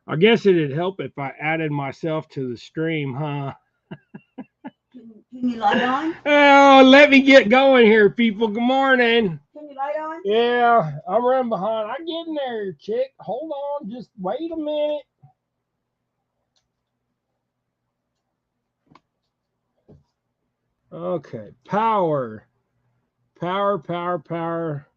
I guess it'd help if I added myself to the stream, huh? Can you light on? Oh, let me get going here, people. Good morning. Can you light on? Yeah, I'm running behind. I'm getting there, chick. Hold on. Just wait a minute. Okay. Power. Power, power, power.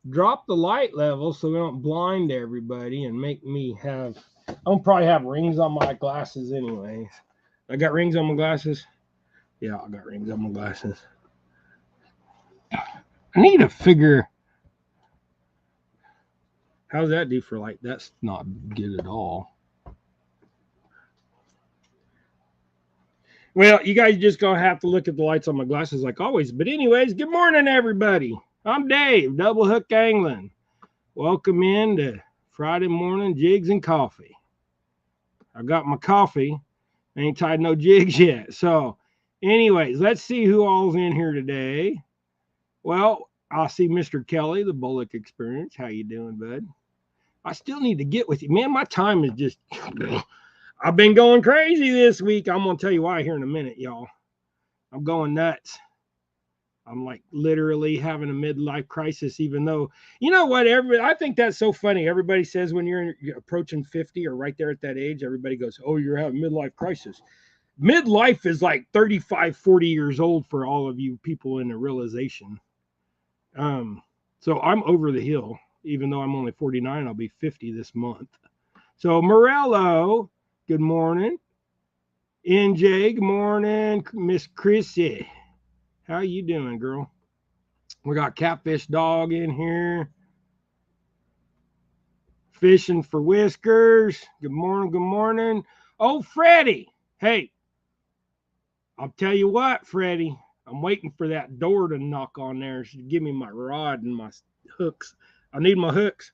Drop the light level so we don't blind everybody and make me have. I'll probably have rings on my glasses, anyways. I got rings on my glasses. Yeah, I got rings on my glasses. I need to figure. How's that do for light? That's not good at all. Well, you guys just gonna have to look at the lights on my glasses like always. But anyways, good morning, everybody. I'm Dave, Double Hook Angling. Welcome in to Friday morning jigs and coffee. I got my coffee. I ain't tied no jigs yet. So, anyways, let's see who all's in here today. Well, I'll see Mr. Kelly, the Bullock Experience. How you doing, bud? I still need to get with you. Man, my time is just I've been going crazy this week. I'm gonna tell you why here in a minute, y'all. I'm going nuts. I'm like literally having a midlife crisis, even though you know what, I think that's so funny. Everybody says when you're approaching 50 or right there at that age, everybody goes, oh, you're having midlife crisis. Midlife is like 35, 40 years old for all of you people in the realization. So I'm over the hill, even though I'm only 49, I'll be 50 this month. So Morello, good morning. NJ, good morning. Miss Chrissy, how you doing, girl? We got Catfish Dog in here. Fishing for Whiskers. Good morning, good morning. Oh, Freddie. Hey, I'll tell you what, Freddie. I'm waiting for that door to knock on there. She give me my rod and my hooks. I need my hooks.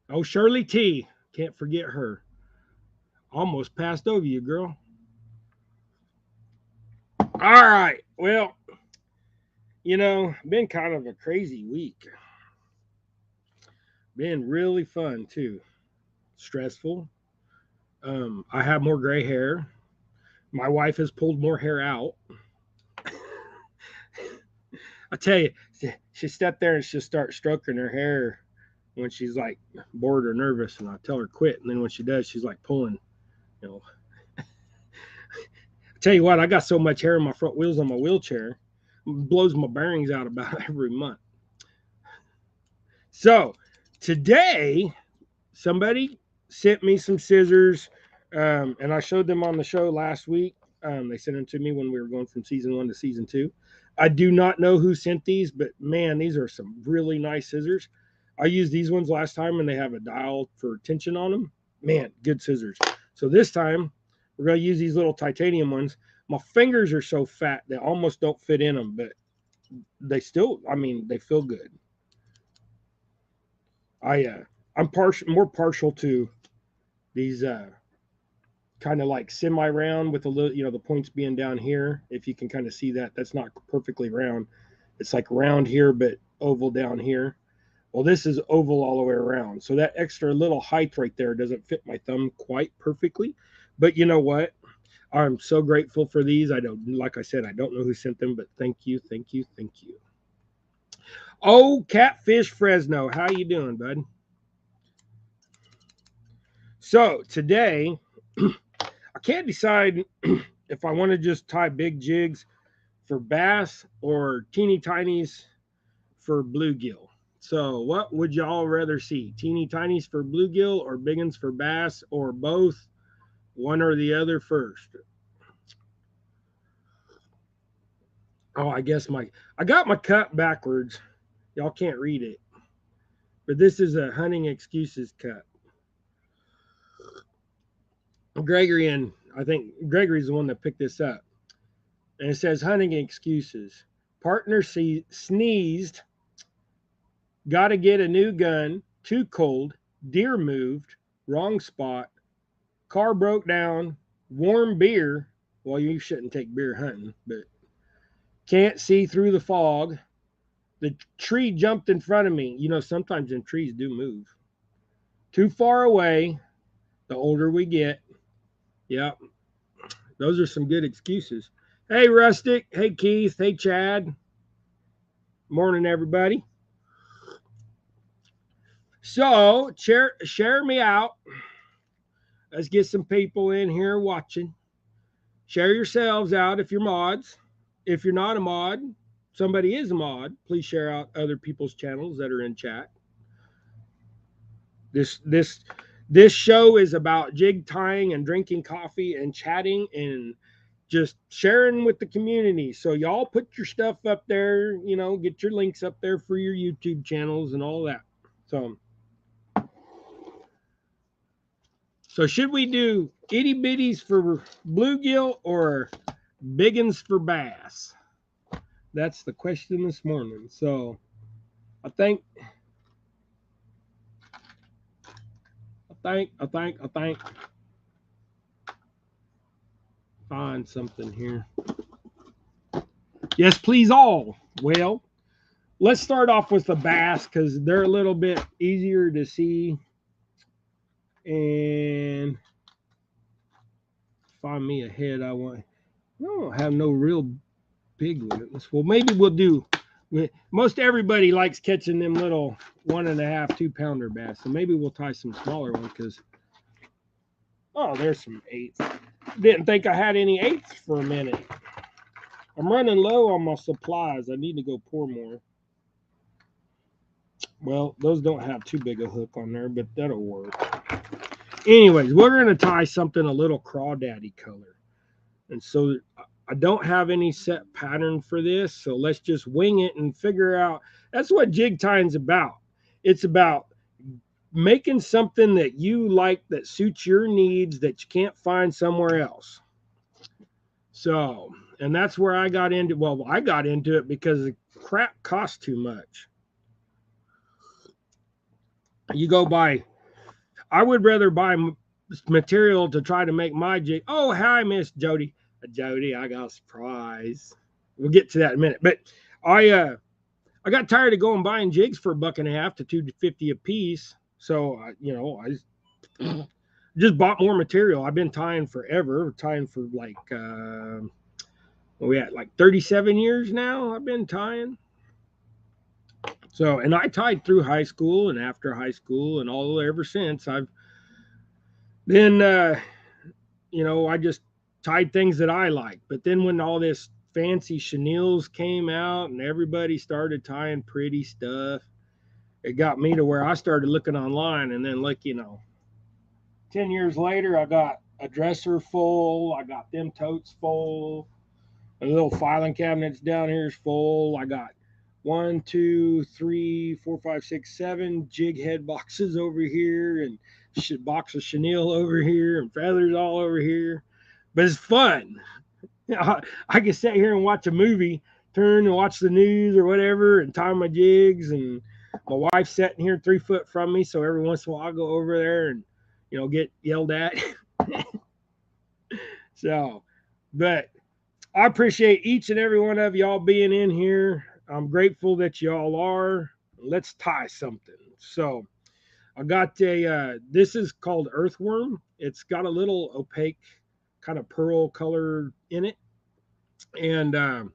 Oh, Shirley T. Can't forget her. Almost passed over you, girl. All right. Well, been kind of a crazy week. Been really fun too. Stressful. I have more gray hair. My wife has pulled more hair out. I tell you, she stepped there and she'll start stroking her hair when she's like bored or nervous, and I tell her quit. And then when she does, she's like pulling. You know, I tell you what, I got so much hair in my front wheels on my wheelchair, it blows my bearings out about every month. So today, somebody sent me some scissors, and I showed them on the show last week. They sent them to me when we were going from season 1 to season 2. I do not know who sent these, but man, these are some really nice scissors. I used these ones last time, and they have a dial for tension on them. Man, good scissors. So this time, we're going to use these little titanium ones. My fingers are so fat they almost don't fit in them, but they still, I mean, they feel good. I'm more partial to these kind of like semi-round with a little, the points being down here. If you can kind of see that, that's not perfectly round. It's like round here, but oval down here. Well, this is oval all the way around. So that extra little height right there doesn't fit my thumb quite perfectly. But you know what? I'm so grateful for these. I don't, like I said, I don't know who sent them, but thank you, thank you, thank you. Oh, Catfish Fresno, how you doing, bud? So today, I can't decide if I want to just tie big jigs for bass or teeny tinies for bluegill. So, what would y'all rather see? Teeny tinies for bluegill or big ones for bass or both? One or the other first. Oh, I got my cut backwards. Y'all can't read it. But this is a hunting excuses cut. Gregory, and I think Gregory's the one that picked this up. And it says hunting excuses. Partner sneezed. Got to get a new gun. Too cold. Deer moved. Wrong spot. Car broke down. Warm beer. Well, you shouldn't take beer hunting, but can't see through the fog. The tree jumped in front of me. Sometimes them trees do move. too far away the older we get. Yep. Those are some good excuses. Hey, Rustic. Hey, Keith. Hey, Chad. Morning, everybody. So, share me out. Let's get some people in here watching. Share yourselves out if you're mods. If you're not a mod, somebody is a mod, please share out other people's channels that are in chat. This show is about jig tying and drinking coffee and chatting and just sharing with the community. So y'all put your stuff up there, you know, get your links up there for your YouTube channels and all that. So should we do itty bitties for bluegill or biggins for bass? That's the question this morning. So I think find something here. Yes, please all. Well, let's start off with the bass because they're a little bit easier to see. And find me a head I want. I don't have no real big ones. Well, maybe we'll do. Most everybody likes catching them little 1.5, 2 pounder bass. So maybe we'll tie some smaller ones because, oh, there's some 8s. Didn't think I had any 8s for a minute. I'm running low on my supplies. I need to go pour more. Well, those don't have too big a hook on there, but that'll work. Anyways, we're going to tie something a little crawdaddy color. And so I don't have any set pattern for this. So let's just wing it and figure out. That's what jig tying's about. It's about making something that you like that suits your needs that you can't find somewhere else. So, and that's where I got into. Well, I got into it because the crap costs too much. You go buy. I would rather buy material to try to make my jig. Oh, hi, Miss Jody. Jody, I got a surprise. We'll get to that in a minute. But I got tired of going buying jigs for $1.50 to $2.50 a piece. So I just bought more material. I've been tying forever. Tying for like we at like 37 years now. I've been tying. So, and I tied through high school and after high school and all ever since. I've been, I just tied things that I like. But then when all this fancy chenilles came out and everybody started tying pretty stuff, it got me to where I started looking online. And then, 10 years later, I got a dresser full. I got them totes full. The little filing cabinets down here is full. I got 1, 2, 3, 4, 5, 6, 7 jig head boxes over here and box of chenille over here and feathers all over here. But it's fun. I can sit here and watch a movie, turn and watch the news or whatever and tie my jigs. And my wife's sitting here 3 foot from me. So every once in a while I'll go over there and, get yelled at. So, but I appreciate each and every one of y'all being in here. I'm grateful that y'all are. Let's tie something. So I got this is called Earthworm. It's got a little opaque kind of pearl color in it. And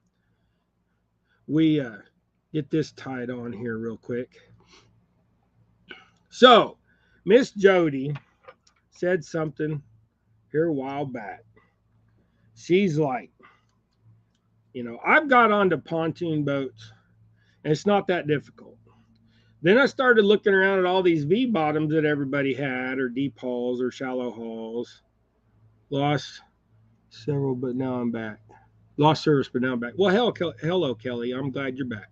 we get this tied on here real quick. So Miss Jody said something here a while back. She's like, I've got onto pontoon boats and it's not that difficult. Then I started looking around at all these V bottoms that everybody had, or deep hauls or shallow hauls. Lost several, but now I'm back. Lost service, but now I'm back. Well, hello, Kelly. I'm glad you're back.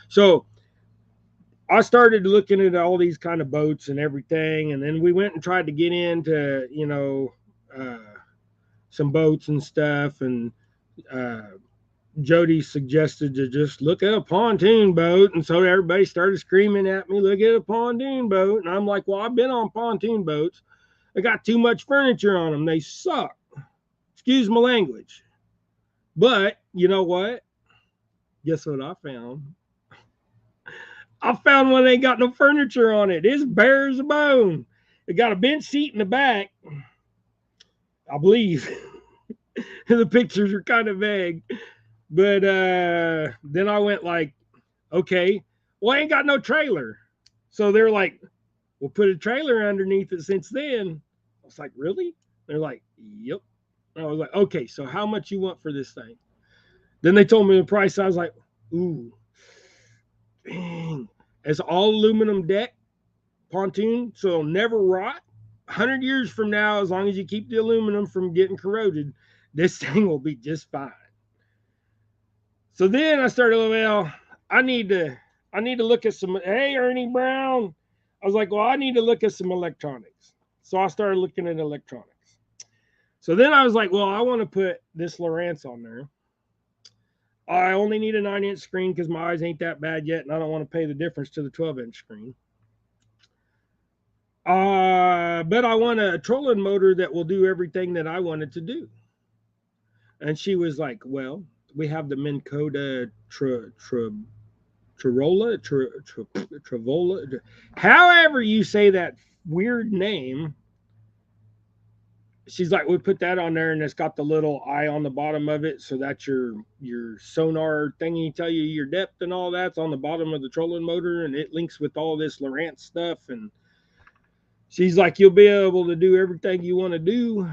So I started looking at all these kind of boats and everything. And then we went and tried to get into, some boats and stuff. And Jody suggested to just look at a pontoon boat. And so everybody started screaming at me, look at a pontoon boat. And I'm like, well, I've been on pontoon boats. I got too much furniture on them. They suck. Excuse my language. But you know what? Guess what I found? I found one that ain't got no furniture on it. It's bare as a bone. It got a bench seat in the back, I believe. The pictures are kind of vague. But then I went like, okay, well, I ain't got no trailer. So they're like, we'll put a trailer underneath it since then. I was like, really? They're like, yep. And I was like, okay, so how much you want for this thing? Then they told me the price. I was like, ooh, dang. It's all aluminum deck pontoon, so it'll never rot. 100 years from now, as long as you keep the aluminum from getting corroded, this thing will be just fine. So then I started, well, I need to look at some, hey, Ernie Brown. I was like, well, I need to look at some electronics. So I started looking at electronics. So then I was like, well, I want to put this Lowrance on there. I only need a 9-inch screen because my eyes ain't that bad yet, and I don't want to pay the difference to the 12-inch screen. But I want a trolling motor that will do everything that I wanted to do. And she was like, well, we have the Minn Kota Travola, however you say that weird name. She's like, we put that on there, and it's got the little eye on the bottom of it, so that's your sonar thingy, tell you your depth and all that's on the bottom of the trolling motor, and it links with all this Lowrance stuff. And she's like, you'll be able to do everything you want to do.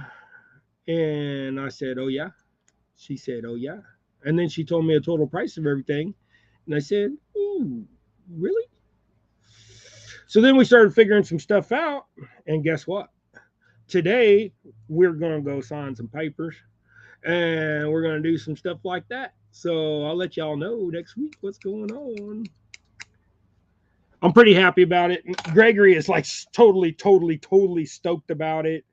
And I said, oh yeah. She said, oh yeah. And then she told me a total price of everything, and I said, ooh, really? So then we started figuring some stuff out, and guess what? Today we're going to go sign some papers, and we're going to do some stuff like that. So I'll let y'all know next week what's going on. I'm pretty happy about it. Gregory is like totally stoked about it.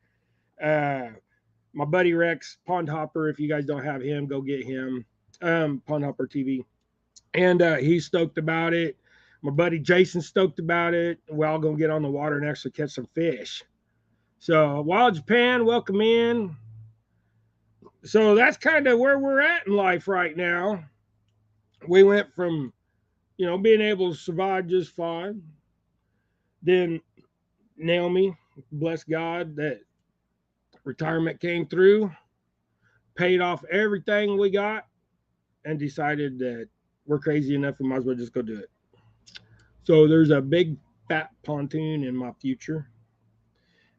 My buddy Rex, Pond Hopper, if you guys don't have him, go get him. Pond Hopper TV. And he's stoked about it. My buddy Jason's stoked about it. We're all going to get on the water and actually catch some fish. So, Wild Japan, welcome in. So, that's kind of where we're at in life right now. We went from, being able to survive just fine. Then, Naomi, bless God, that retirement came through, paid off everything we got, and decided that we're crazy enough, we might as well just go do it. So, there's a big fat pontoon in my future.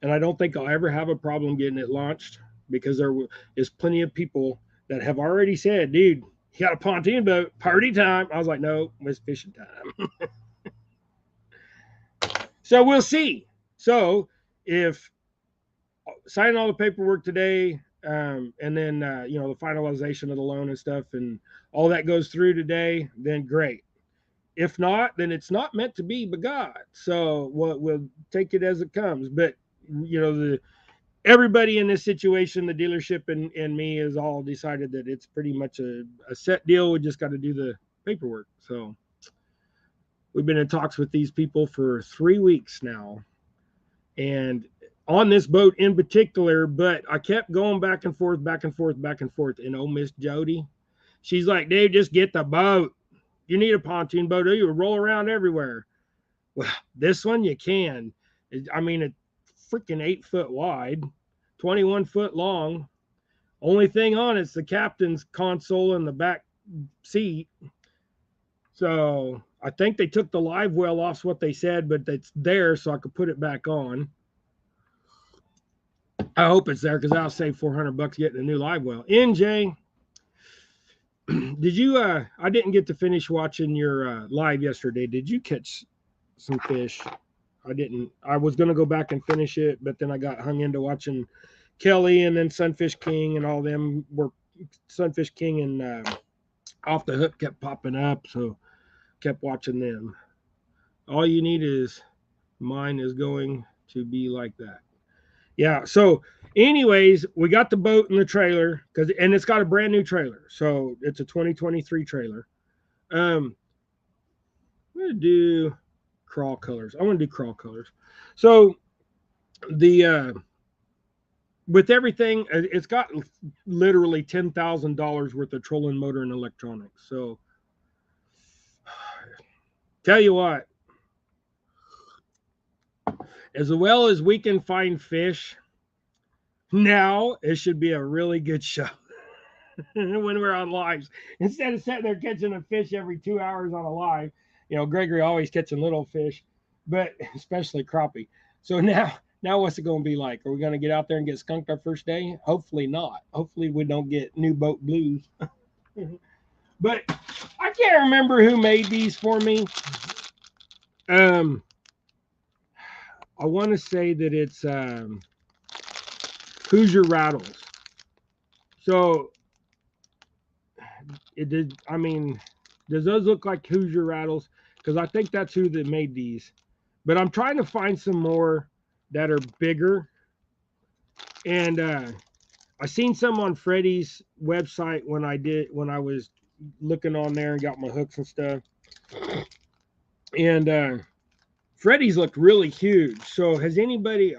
And I don't think I'll ever have a problem getting it launched because there is plenty of people that have already said, dude, you got a pontoon boat, party time. I was like, no, it's fishing time. So we'll see. So if signing all the paperwork today, and then, the finalization of the loan and stuff and all that goes through today, then great. If not, then it's not meant to be but God. So we'll take it as it comes. But everybody in this situation, the dealership and me, has all decided that it's pretty much a set deal. We just got to do the paperwork. So we've been in talks with these people for 3 weeks now, and on this boat in particular. But I kept going back and forth. And old Miss Jody, she's like, Dave, just get the boat. You need a pontoon boat, or you roll around everywhere. Well, this one you can. It's freaking 8 foot wide, 21 foot long. Only thing on it's the captain's console in the back seat. So I think they took the live well off what they said, but it's there so I could put it back on. I hope it's there because I'll save $400 getting a new live well. NJ, did you I didn't get to finish watching your live yesterday. Did you catch some fish? I didn't. I was going to go back and finish it, but then I got hung into watching Kelly and then Sunfish King and all them were Sunfish King and Off the Hook kept popping up. So kept watching them. All you need is mine is going to be like that. Yeah. So anyways, we got the boat and the trailer and it's got a brand new trailer. So it's a 2023 trailer. I'm going to do crawl colors. I want to do crawl colors. So the with everything, it's got literally $10,000 worth of trolling motor and electronics. So tell you what, As well as we can find fish, now it should be a really good show when we're on lives. Instead of sitting there catching a fish every 2 hours on a live, Gregory always catching little fish, but especially crappie. So now what's it going to be like? Are we going to get out there and get skunked our first day? Hopefully not. Hopefully we don't get new boat blues. But I can't remember who made these for me. I want to say that it's Hoosier Rattles. So it did. I mean, does those look like Hoosier Rattles? Because I think that's who that made these. But I'm trying to find some more that are bigger. And I seen some on Freddie's website when I was looking on there and got my hooks and stuff. And Freddie's looked really huge. So has anybody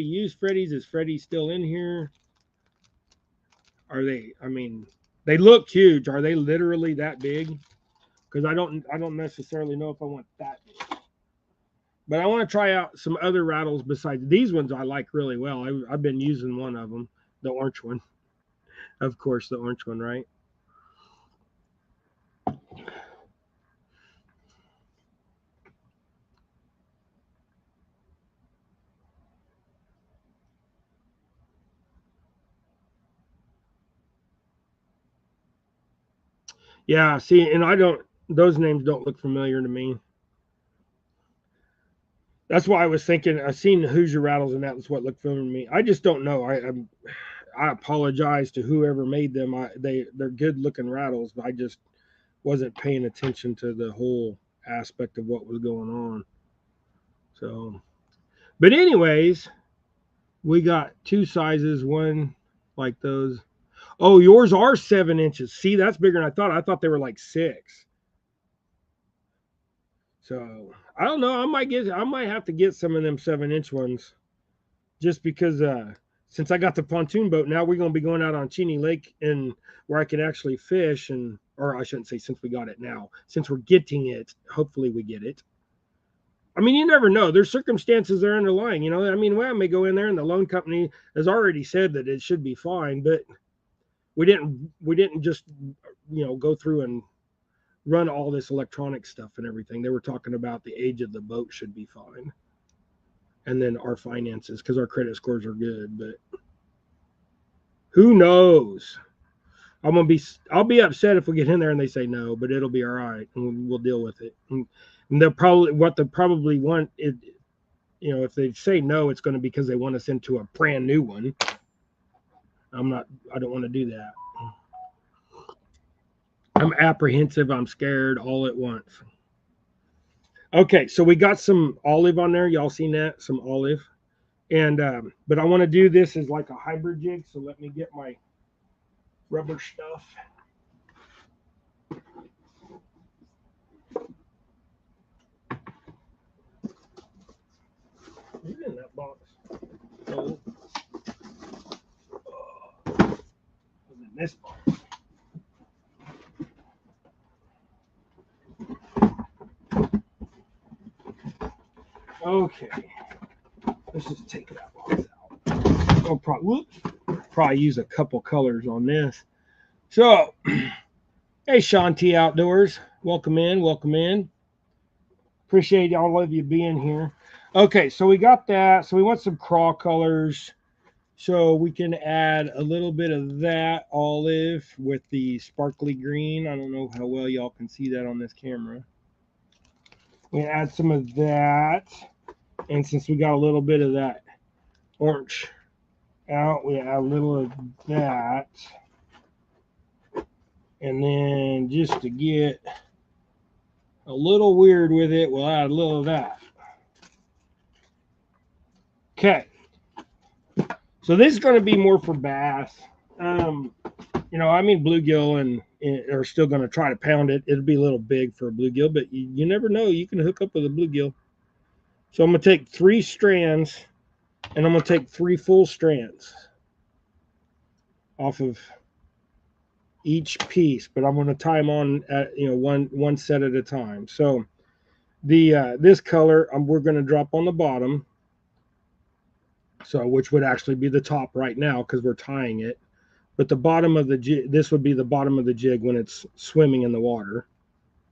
used Freddie's? Is Freddie still in here? Are they, they look huge. Are they literally that big? Because I don't necessarily know if I want that big. But I want to try out some other rattles besides these ones. I like really well. I've been using one of them, the orange one. Of course, the orange one, right? Yeah, see, and those names don't look familiar to me. That's why I was thinking, I seen the Hoosier Rattles and that was what looked familiar to me. I just don't know. I apologize to whoever made them. They're good looking rattles, but I just wasn't paying attention to the whole aspect of what was going on. So, but anyways, we got two sizes, one like those. Oh, yours are 7 inches. See, that's bigger than I thought. I thought they were like 6. So I don't know. I might have to get some of them 7-inch ones, just because since I got the pontoon boat, now we're gonna be going out on Cheney Lake and where I can actually fish, or I shouldn't say since we got it now. Since we're getting it, hopefully we get it. I mean, you never know. There's circumstances that are underlying. I may go in there and the loan company has already said that it should be fine, but we didn't just go through and run all this electronic stuff and everything. They were talking about the age of the boat should be fine, and then our finances, because our credit scores are good. But who knows? I'll be upset if we get in there and they say no, but it'll be all right, and we'll deal with it. And they'll probably want it. If they say no, it's going to be because they want us into a brand new one. I don't want to do that. I'm apprehensive. I'm scared all at once. Okay, so we got some olive on there. Y'all seen that? Some olive. And but I want to do this as like a hybrid jig. So let me get my rubber stuff. What's in that box? Oh. What's in this box? Okay, let's just take that box out. I'll probably use a couple colors on this. So, hey, Shanti Outdoors, welcome in, welcome in. Appreciate all of you being here. Okay, so we got that. So we want some craw colors. So we can add a little bit of that olive with the sparkly green. I don't know how well y'all can see that on this camera. We add some of that. And since we got a little bit of that orange out, we add a little of that. And then just to get a little weird with it, we'll add a little of that. Okay. So this is going to be more for bass. Bluegill and are still going to try to pound it. It'll be a little big for a bluegill, but you never know. You can hook up with a bluegill. So I'm going to take 3 strands, and I'm going to take 3 full strands off of each piece, but I'm going to tie them on at one set at a time. So the this color we're going to drop on the bottom, So, which would actually be the top right now because we're tying it. But the bottom of the jig, this would be the bottom of the jig when it's swimming in the water,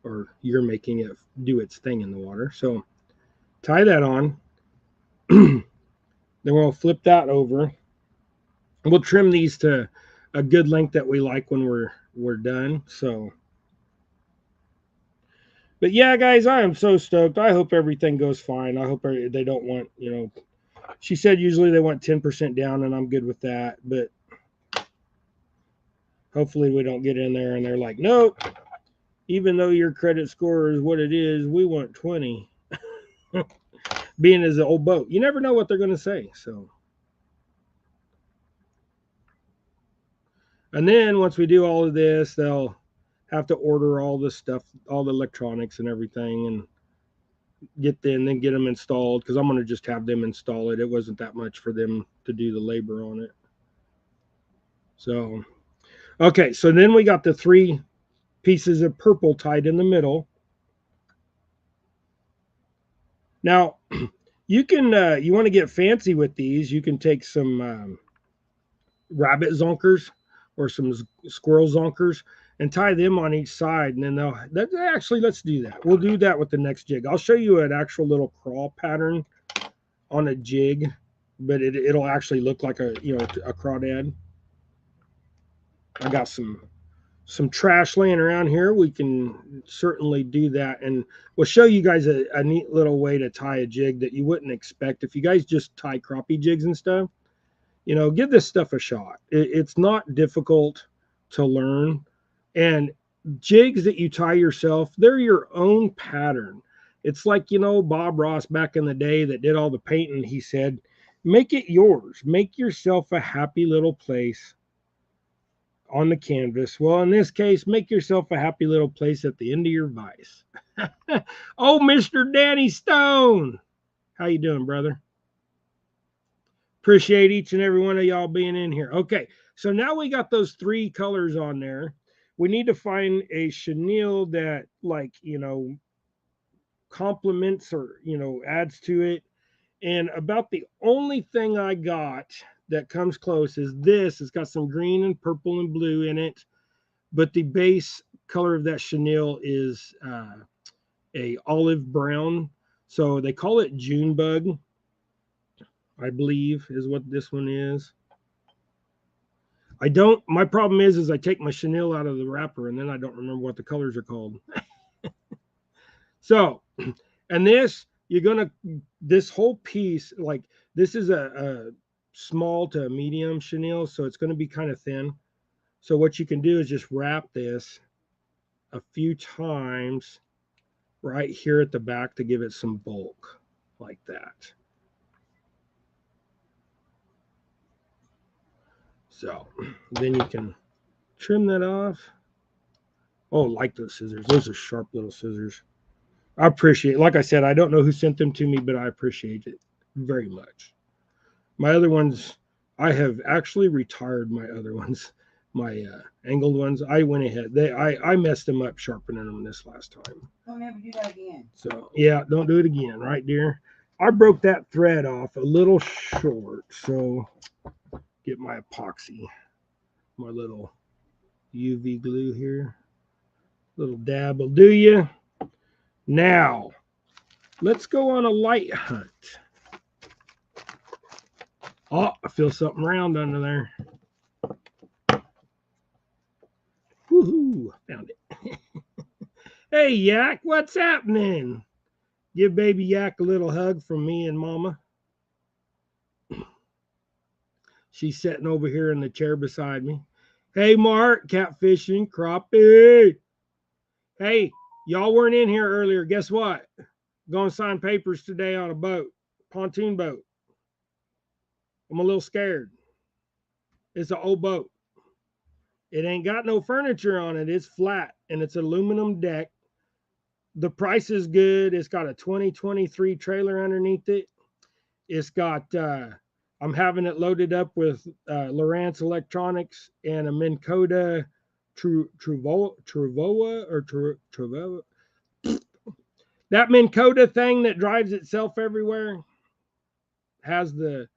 or you're making it do its thing in the water. So tie that on. Then we'll flip that over. We'll trim these to a good length that we like when we're done. So, but yeah, guys, I am so stoked. I hope everything goes fine. I hope they don't want, she said usually they want 10% down, and I'm good with that. But hopefully we don't get in there and they're like, nope, even though your credit score is what it is, we want 20. Being as an old boat, you never know what they're going to say. So, and then once we do all of this, they'll have to order all the stuff, all the electronics and everything, and get them installed, because I'm going to just have them install it. It wasn't that much for them to do the labor on it. So, okay, so then we got the 3 pieces of purple tied in the middle. Now, you can you want to get fancy with these, you can take some rabbit zonkers or some squirrel zonkers and tie them on each side, and then actually, let's do that. We'll do that with the next jig. I'll show you an actual little crawl pattern on a jig, but it'll actually look like a crawdad. I got some trash laying around here. We can certainly do that, and we'll show you guys a neat little way to tie a jig that you wouldn't expect. If you guys just tie crappie jigs and stuff, give this stuff a shot. It's not difficult to learn. And jigs that you tie yourself, they're your own pattern. It's like, Bob Ross back in the day that did all the painting. He said, make it yours. Make yourself a happy little place on the canvas. Well, in this case, make yourself a happy little place at the end of your vise. Oh, Mr. Danny Stone. How you doing, brother? Appreciate each and every one of y'all being in here. Okay, so now we got those 3 colors on there. We need to find a chenille that, like, complements or, adds to it. And about the only thing I got that comes close is this. It's got some green and purple and blue in it, but the base color of that chenille is a olive brown. So they call it June bug, I believe, is what this one is. My problem is I take my chenille out of the wrapper and then I don't remember what the colors are called. So, and this whole piece, like, this is a small to medium chenille, so it's going to be kind of thin. So what you can do is just wrap this a few times right here at the back to give it some bulk, like that. So then you can trim that off. Oh, like those scissors. Those are sharp little scissors. I appreciate it. Like I said, I don't know who sent them to me, but I appreciate it very much. My other ones, I have actually retired my other ones. My angled ones, I went ahead. I messed them up sharpening them this last time. Don't ever do that again. So, yeah, don't do it again, right, dear? I broke that thread off a little short, so get my epoxy, my little UV glue here. Little dab will do you. Now, let's go on a light hunt. Oh, I feel something round under there. Woohoo, found it. Hey, Yak, what's happening? Give baby Yak a little hug from me and Mama. She's sitting over here in the chair beside me. Hey, Mark, catfishing, crappie. Hey, y'all weren't in here earlier. Guess what? Going to sign papers today on a boat, pontoon boat. I'm a little scared. It's an old boat. It ain't got no furniture on it. It's flat, and it's an aluminum deck. The price is good. It's got a 2023 trailer underneath it. It's got, I'm having it loaded up with Lowrance electronics and a Minn Kota Truvoa. That Minn Kota thing that drives itself everywhere has the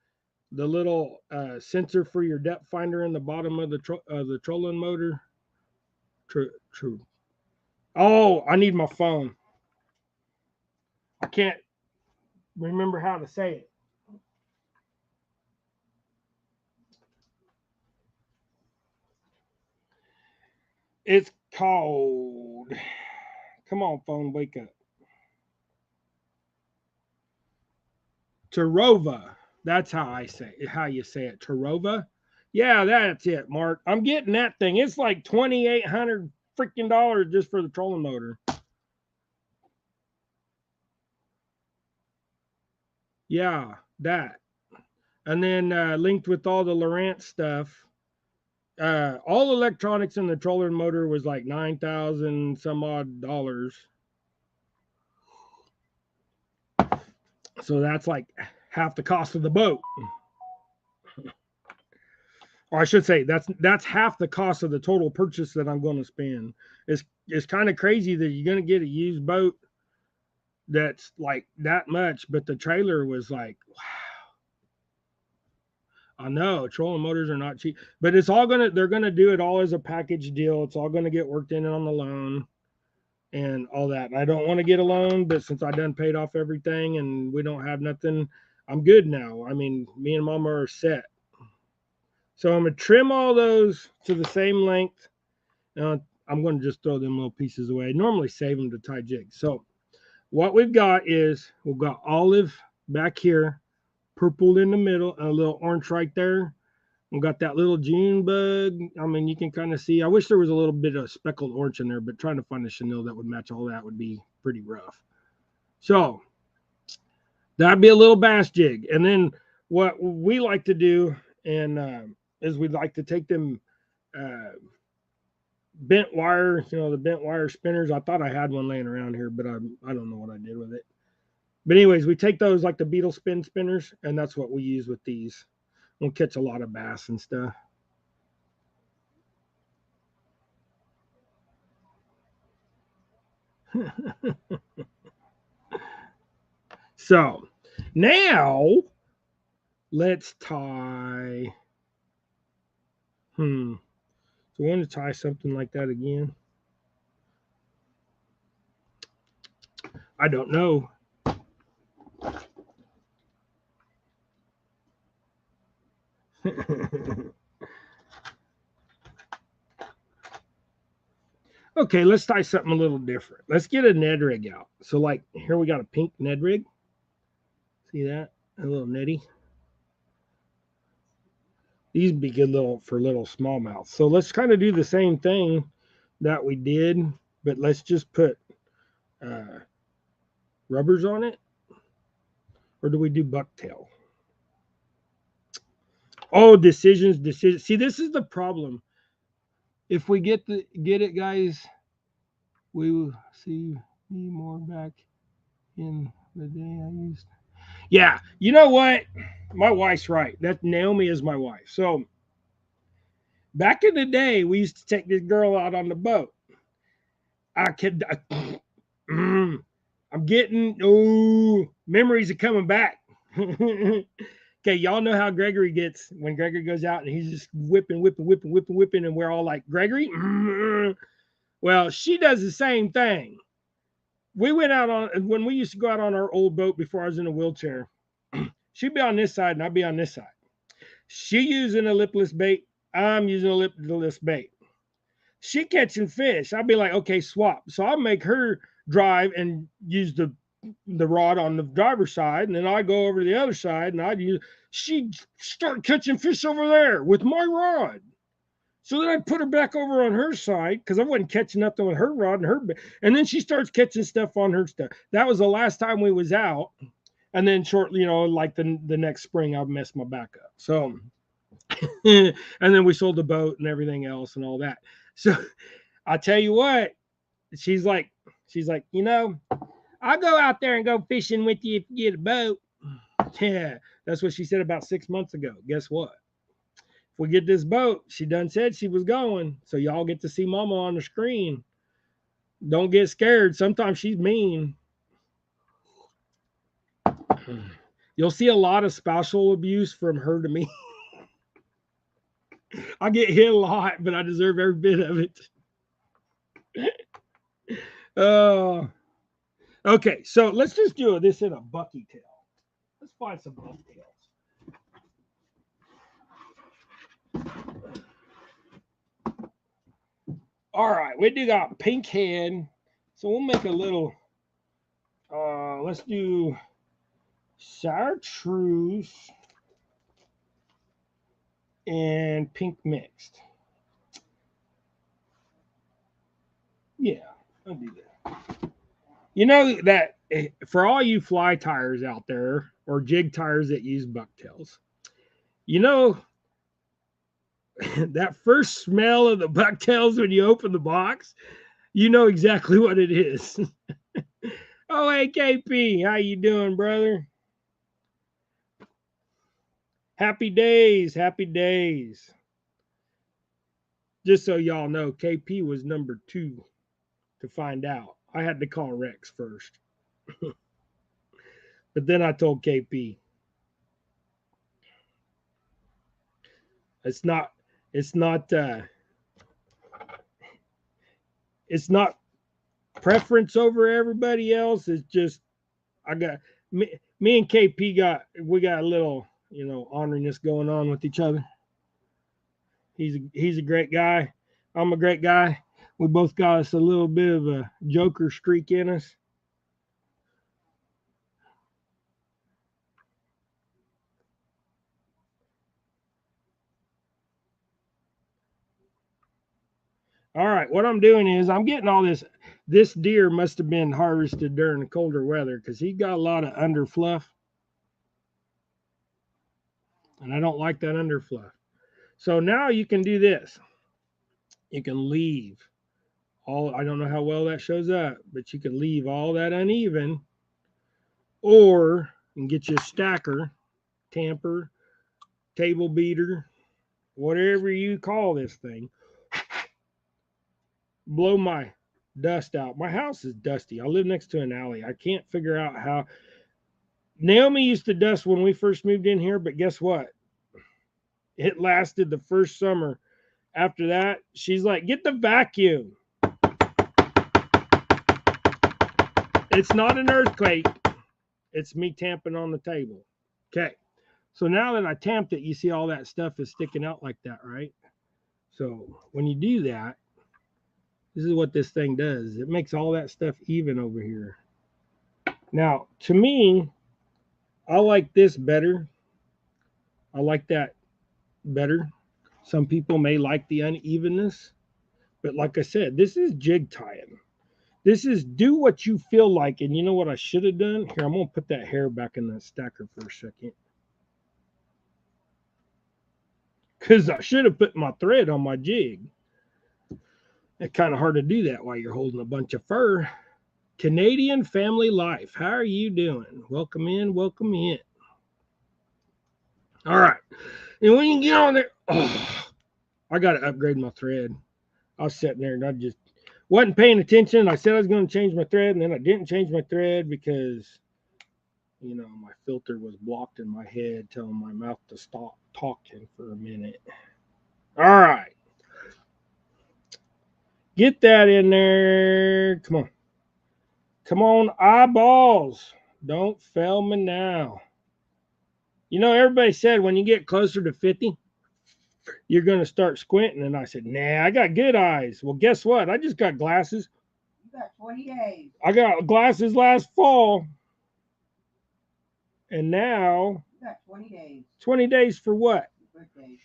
the little sensor for your depth finder in the bottom of the trolling motor. True. Oh, I need my phone. I can't remember how to say it. It's called. Come on, phone, wake up. Tarova. That's how you say it. Tarova. Yeah, that's it, Mark. I'm getting that thing. It's like $2,800 freaking dollars just for the trolling motor. Yeah, that. And then linked with all the Lowrance stuff. All electronics in the trolling motor was like 9,000 some odd dollars. So that's like half the cost of the boat. Or I should say that's half the cost of the total purchase that I'm going to spend. It's kind of crazy that you're going to get a used boat that's like that much, but the trailer was like, wow. I know trolling motors are not cheap, but they're gonna do it all as a package deal. It's all gonna get worked in on the loan and all that. And I don't want to get a loan, but since I done paid off everything and we don't have nothing, I'm good now. I mean, me and Mama are set. So I'm gonna trim all those to the same length. I'm gonna just throw them little pieces away. I normally save them to tie jigs. So what we've got is we've got olive back here, purple in the middle, and a little orange right there. We've got that little June bug. I mean, you can kind of see. I wish there was a little bit of speckled orange in there, but trying to find a chenille that would match all that would be pretty rough. So that'd be a little bass jig. And then what we like to do is we'd like to take them bent wire, the bent wire spinners. I thought I had one laying around here, but I don't know what I did with it. But anyways, we take those like the beetle spin spinners, and that's what we use with these. We'll catch a lot of bass and stuff. So now let's tie. So I want to tie something like that again. I don't know. Okay, let's tie something a little different. Let's get a Ned rig out. So like here we got a pink Ned rig. See that? A little netty. These would be good for little smallmouths. So let's kind of do the same thing that we did, but let's just put rubbers on it. Or do we do bucktail? Oh, decisions. See, this is the problem. If we get it, guys, we will see me more back in the day I used. Yeah, you know what? My wife's right. That Naomi is my wife. So back in the day, we used to take this girl out on the boat. I'm getting memories are coming back. Okay, y'all know how Gregory gets when Gregory goes out and he's just whipping, and we're all like, Gregory? Well, she does the same thing. We went out when we used to go out on our old boat before I was in a wheelchair. She'd be on this side and I'd be on this side. She using a lipless bait. I'm using a lipless bait. She catching fish. I'd be like, okay, swap. So I'll make her drive and use the rod on the driver's side, and then I go over to the other side and she'd start catching fish over there with my rod. So then I put her back over on her side because I wasn't catching nothing with her rod and then she starts catching stuff on her stuff. That was the last time we was out. And then shortly, like the next spring, I messed my back up. So, and then we sold the boat and everything else and all that. So I tell you what, she's like, I'll go out there and go fishing with you if you get a boat. Yeah, that's what she said about 6 months ago. Guess what? If we get this boat, she done said she was going. So y'all get to see Mama on the screen. Don't get scared. Sometimes she's mean. You'll see a lot of spousal abuse from her to me. I get hit a lot, but I deserve every bit of it. Okay, so let's just do this in a bucky tail. Let's find some bucktails. All right, we do got pink head, so we'll make a little. Let's do chartreuse and pink mixed. Yeah, I'll do that. You know that for all you fly tires out there or jig tires that use bucktails, you know that first smell of the bucktails when you open the box, you know exactly what it is. Oh, hey KP, how you doing, brother? Happy days, happy days. Just so y'all know, KP was number 2 to find out. I had to call Rex first. But then I told KP. It's not it's not preference over everybody else. It's just I got me and KP got a little, honoriness going on with each other. He's a great guy. I'm a great guy. We both got us a little bit of a joker streak in us. All right, what I'm doing is I'm getting all this. This deer must have been harvested during the colder weather because he got a lot of under fluff. And I don't like that under fluff. So now you can do this. You can leave all, I don't know how well that shows up, but you can leave all that uneven, or you can get you a stacker, tamper, table beater, whatever you call this thing. Blow my dust out. My house is dusty. I live next to an alley. I can't figure out how. Naomi used to dust when we first moved in here, but guess what? It lasted the first summer. After that, she's like, get the vacuum. It's not an earthquake. It's me tamping on the table. Okay. So now that I tamped it, you see all that stuff is sticking out like that, right? So when you do that, this is what this thing does. It makes all that stuff even over here. Now, to me, I like this better. I like that better. Some people may like the unevenness, but like I said, this is jig tying. This is do what you feel like. And you know what I should have done? Here, I'm going to put that hair back in the stacker for a second. Because I should have put my thread on my jig. It's kind of hard to do that while you're holding a bunch of fur. Canadian Family Life. How are you doing? Welcome in, welcome in. All right. And when you get on there, I got to upgrade my thread. I was sitting there and I just wasn't paying attention. I said I was going to change my thread, and then I didn't change my thread because, my filter was blocked in my head, telling my mouth to stop talking for a minute. All right. Get that in there. Come on. Come on, eyeballs. Don't fail me now. Everybody said when you get closer to 50, you're going to start squinting. And I said, nah, I got good eyes. Well, guess what? I just got glasses. You got 20 days. I got glasses last fall. And now. You got 20 days. 20 days for what? Birthday.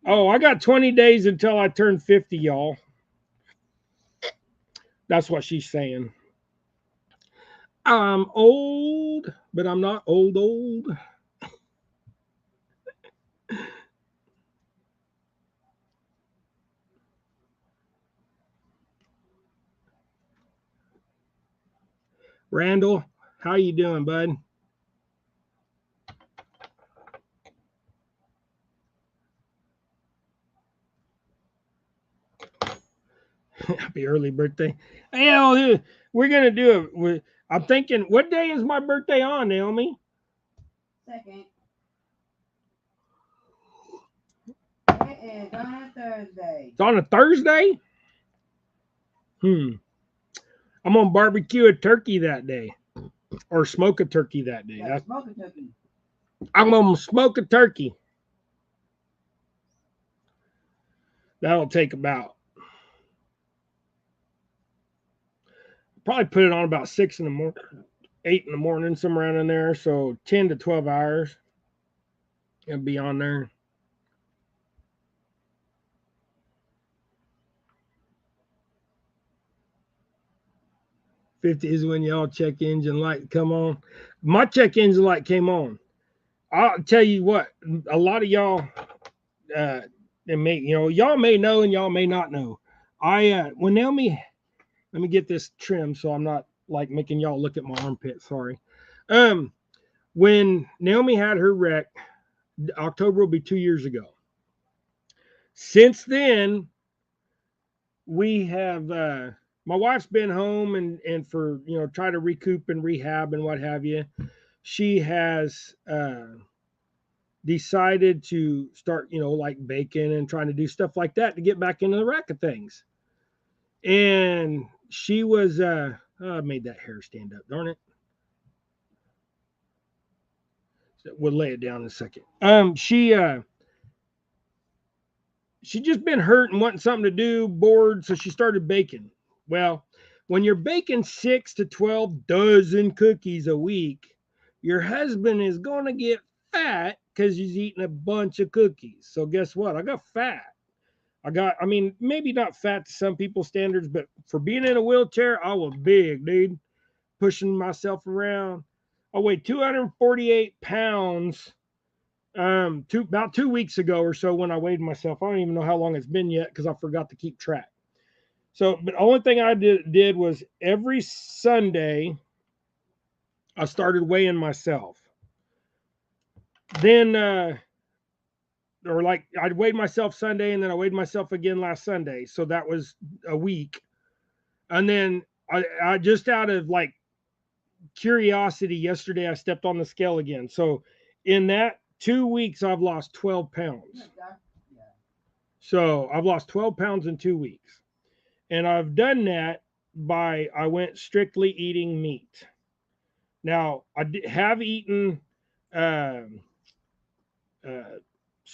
Oh, I got 20 days until I turn 50, y'all. That's what she's saying. I'm old, but I'm not old. Randall, how you doing, bud? Happy early birthday. Hey, we're going to do it. I'm thinking, what day is my birthday on, Naomi? 2nd. It is on a Thursday. It's on a Thursday? I'm gonna barbecue a turkey that day. Or smoke a turkey that day. Yeah, smoke a turkey. I'm gonna smoke a turkey. That'll take about, probably put it on about 6 in the morning, 8 in the morning, somewhere around in there. So 10 to 12 hours. It'll be on there. $50 is when y'all check engine light come on. My check engine light came on. I'll tell you what, a lot of y'all, y'all may know and y'all may not know. When Naomi, let me get this trimmed so I'm not like making y'all look at my armpit. Sorry. When Naomi had her wreck, October will be 2 years ago. Since then, we have my wife's been home and for try to recoup and rehab and what have you. She has decided to start like baking and trying to do stuff like that to get back into the rack of things. And she was I made that hair stand up, darn it. So we'll lay it down in a second. She just been hurt and wanting something to do, bored, so she started baking. Well, when you're baking 6 to 12 dozen cookies a week, your husband is going to get fat because he's eating a bunch of cookies. So guess what? I got fat. I mean, maybe not fat to some people's standards, but for being in a wheelchair, I was big, dude, pushing myself around. I weighed 248 pounds about 2 weeks ago or so when I weighed myself. I don't even know how long it's been yet because I forgot to keep track. So, but the only thing I did was every Sunday I started weighing myself. Then, or like I'd weighed myself Sunday and then I weighed myself again last Sunday. So that was a week. And then I just out of like curiosity, yesterday I stepped on the scale again. So in that 2 weeks, I've lost 12 pounds. So I've lost 12 pounds in 2 weeks. And I've done that I went strictly eating meat. Now, I have eaten some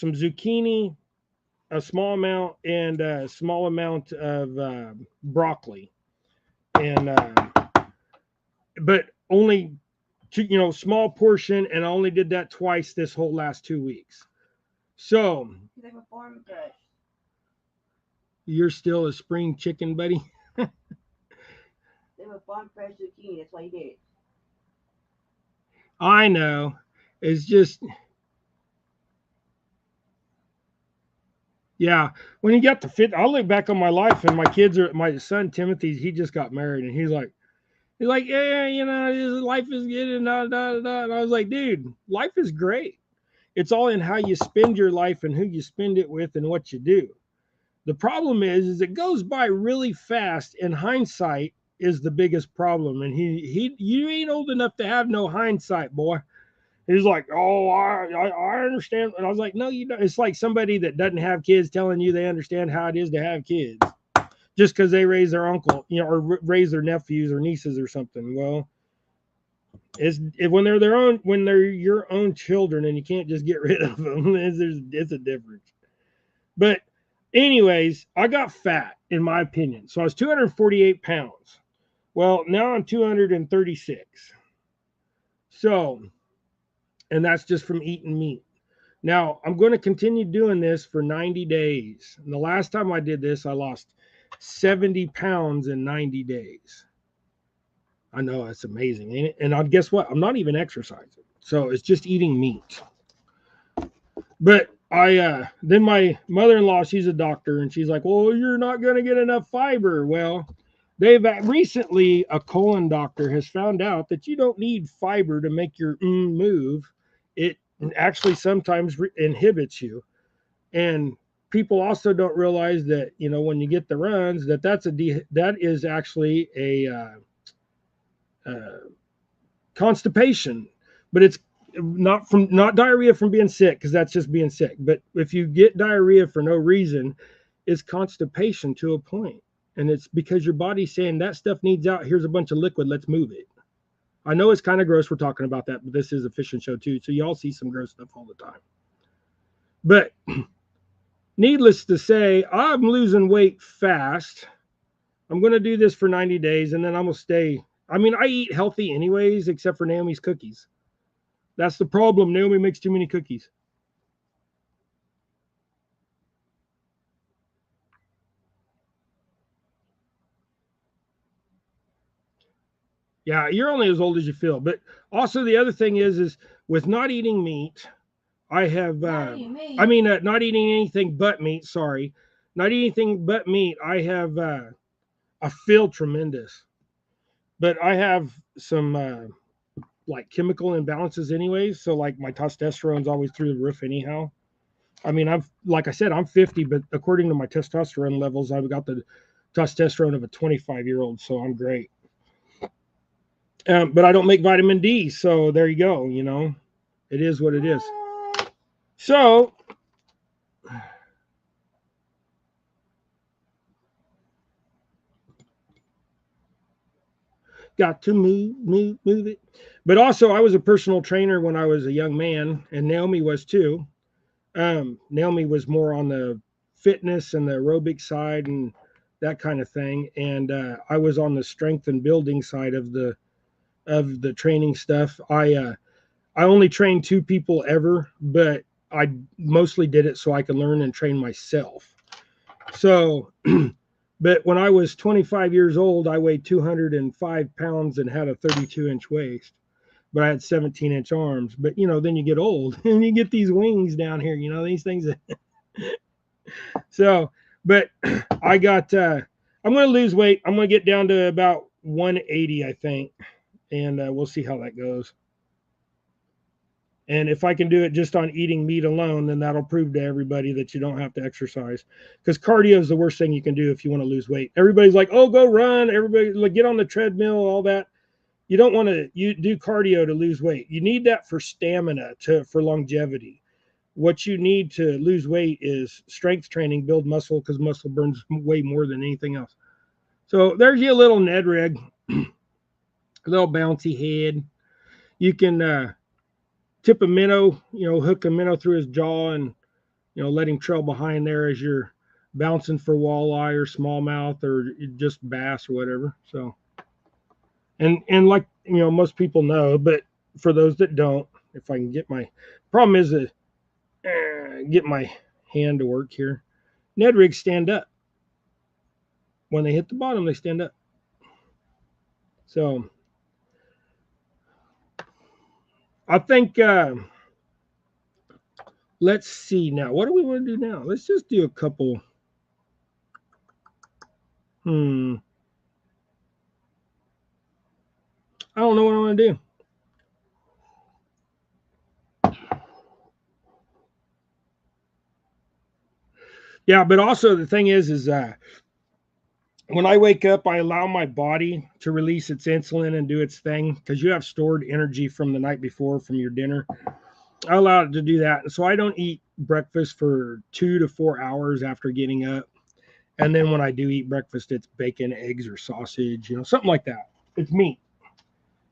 zucchini, a small amount, and a small amount of broccoli. And, but only small portion, and I only did that twice this whole last 2 weeks. So you're still a spring chicken, buddy. They were farm fresh zucchini. That's why you did it. I know. It's just, yeah. When you got the fit, I look back on my life, and my son Timothy. He just got married, and he's like, yeah, life is good, and da da da. And I was like, dude, life is great. It's all in how you spend your life and who you spend it with and what you do. The problem is it goes by really fast, and hindsight is the biggest problem. And you ain't old enough to have no hindsight, boy. He's like, oh, I understand. And I was like, no, you don't. It's like somebody that doesn't have kids telling you they understand how it is to have kids just because they raise their uncle, or raise their nephews or nieces or something. Well, when they're your own children, and you can't just get rid of them. It's a difference. But anyways, I got fat, in my opinion. So I was 248 pounds. Well, now I'm 236. So, and that's just from eating meat. Now, I'm going to continue doing this for 90 days. And the last time I did this, I lost 70 pounds in 90 days. I know, that's amazing. And guess what? I'm not even exercising. So it's just eating meat. But then my mother-in-law, she's a doctor, and she's like, well, you're not going to get enough fiber. Well, they've recently, a colon doctor has found out that you don't need fiber to make your move. It actually sometimes inhibits you. And people also don't realize that, when you get the runs, that is actually a constipation, but not diarrhea from being sick, because that's just being sick. But if you get diarrhea for no reason, it's constipation to a point, and it's because your body's saying that stuff needs out. Here's a bunch of liquid. Let's move it. I know it's kind of gross. We're talking about that, but this is a fishing show too, so y'all see some gross stuff all the time. But needless to say, I'm losing weight fast. I'm going to do this for 90 days, and then I'm going to stay. I mean, I eat healthy anyways, except for Naomi's cookies. That's the problem. Naomi makes too many cookies. Yeah, you're only as old as you feel. But also the other thing is with not eating meat, I have, not eating anything but meat. Sorry, not eating anything but meat. I have, I feel tremendous, but I have some like chemical imbalances anyways. So like my testosterone's always through the roof anyhow. I mean, like I said, I'm 50, but according to my testosterone levels, I've got the testosterone of a 25-year-old, so I'm great. But I don't make vitamin D, so there you go. You know, it is what it is. So got to move it. But also, I was a personal trainer when I was a young man, and Naomi was too. Naomi was more on the fitness and the aerobic side and that kind of thing, and I was on the strength and building side of the training stuff. I only trained 2 people ever, but I mostly did it so I could learn and train myself. So, but when I was 25 years old, I weighed 205 pounds and had a 32-inch waist, but I had 17-inch arms. But you know, then you get old and you get these wings down here. You know, these things. So, but I got. I'm going to lose weight. I'm going to get down to about 180, I think, and we'll see how that goes. And if I can do it just on eating meat alone, then that'll prove to everybody that you don't have to exercise. Because cardio is the worst thing you can do if you want to lose weight. Everybody's like, oh, go run. Everybody like get on the treadmill, all that. You don't want to you do cardio to lose weight. You need that for stamina, for longevity. What you need to lose weight is strength training, build muscle, because muscle burns way more than anything else. So there's your little Ned rig, little bouncy head. You can tip a minnow, hook a minnow through his jaw and, let him trail behind there as you're bouncing for walleye or smallmouth or just bass or whatever. So, and like, most people know, but for those that don't, if I can get my problem is to get my hand to work here. Ned rigs stand up. When they hit the bottom, they stand up. So I think, let's see now. What do we want to do now? Let's just do a couple. I don't know what I want to do. Yeah, but also the thing is when I wake up, I allow my body to release its insulin and do its thing because you have stored energy from the night before from your dinner. I allow it to do that. So I don't eat breakfast for 2 to 4 hours after getting up. And then when I do eat breakfast, it's bacon, eggs, or sausage, something like that. It's meat.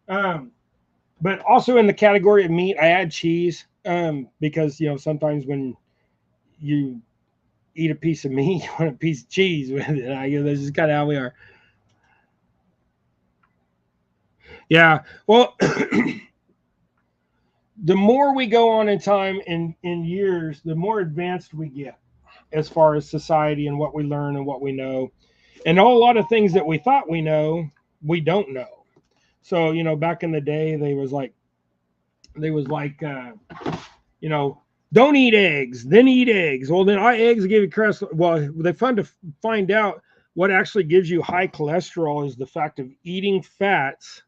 But also in the category of meat, I add cheese because, sometimes when you eat a piece of meat, you want a piece of cheese with it. This is kind of how we are. Yeah. Well, the more we go on in time in years, the more advanced we get as far as society and what we learn and what we know. And a lot of things that we thought we know, we don't know. So, back in the day, they was like, don't eat eggs, then eat eggs. Well, then eggs give you cholesterol. Well, they found to find out what actually gives you high cholesterol is the fact of eating fats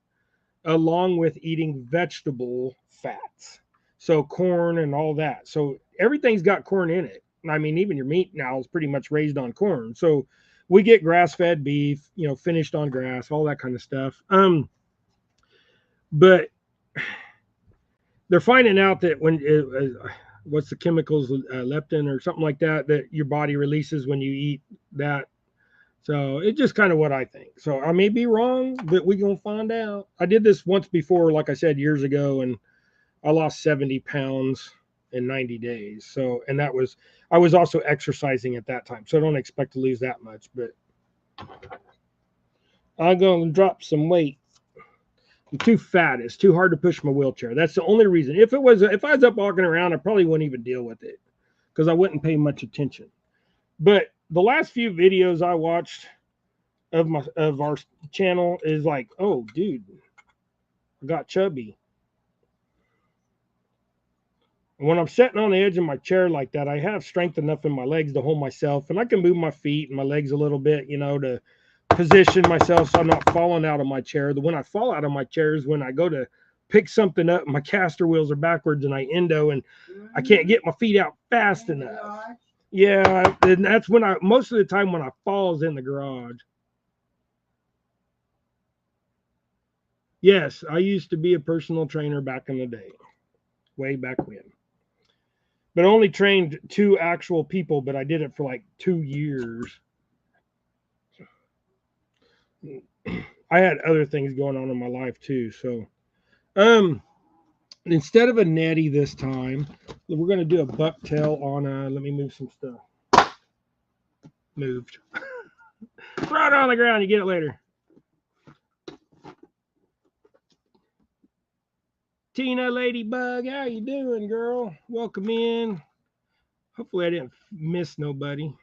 along with eating vegetable fats. So corn and all that. So everything's got corn in it. I mean, even your meat now is pretty much raised on corn. So we get grass-fed beef, finished on grass, all that kind of stuff. But they're finding out that when what's the chemicals, leptin or something like that, that your body releases when you eat that. So it's just kind of what I think. So I may be wrong, but we're gonna find out. I did this once before, like I said, years ago, and I lost 70 pounds in 90 days. So, and that was, I was also exercising at that time. So I don't expect to lose that much, but I'm going to drop some weight. I'm too fat. It's too hard to push my wheelchair. That's the only reason. If I was up walking around, I probably wouldn't even deal with it because I wouldn't pay much attention. But the last few videos I watched of our channel is like, oh, dude, I got chubby. And when I'm sitting on the edge of my chair like that, I have strength enough in my legs to hold myself, and I can move my feet and my legs a little bit, to position myself so I'm not falling out of my chair. When I fall out of my chair is when I go to pick something up, my caster wheels are backwards and I endo, and I can't get my feet out fast enough. Yeah, and that's when most of the time when I fall is in the garage. Yes, I used to be a personal trainer back in the day, way back when. But I only trained 2 actual people, but I did it for like 2 years. I had other things going on in my life too. So, instead of a netty this time, we're going to do a bucktail on let me move some stuff. Moved. Throw it on the ground. You get it later. Tina Ladybug, how you doing, girl? Welcome in. Hopefully I didn't miss nobody.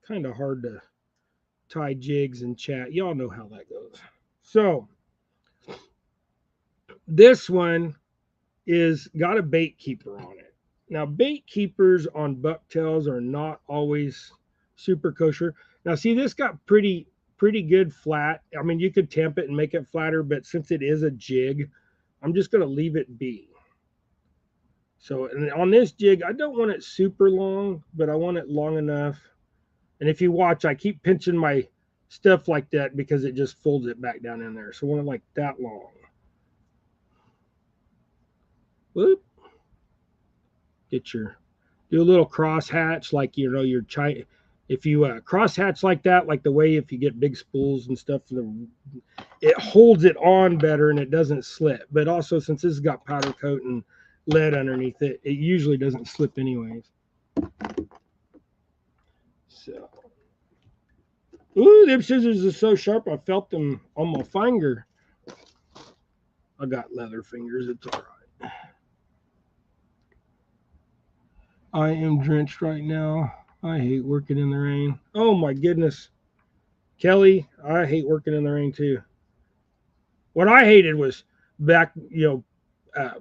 Kind of hard to tie jigs and chat. Y'all know how that goes. So this one is got a bait keeper on it. Now, bait keepers on bucktails are not always super kosher. Now, see, this got pretty good flat. I mean, you could tamp it and make it flatter, but since it is a jig, I'm just going to leave it be. So, and on this jig, I don't want it super long, but I want it long enough. And if you watch, I keep pinching my stuff like that because it just folds it back down in there. So I want it like that long. Whoop. Do a little cross hatch like your china. If you cross hatch like that, like the way if you get big spools and stuff, it holds it on better and it doesn't slip. But also since this has got powder coat and lead underneath it, it usually doesn't slip anyways. So, ooh, them scissors are so sharp. I felt them on my finger. I got leather fingers. It's all right. I am drenched right now. I hate working in the rain. Oh my goodness. Kelly, I hate working in the rain too. What I hated was back,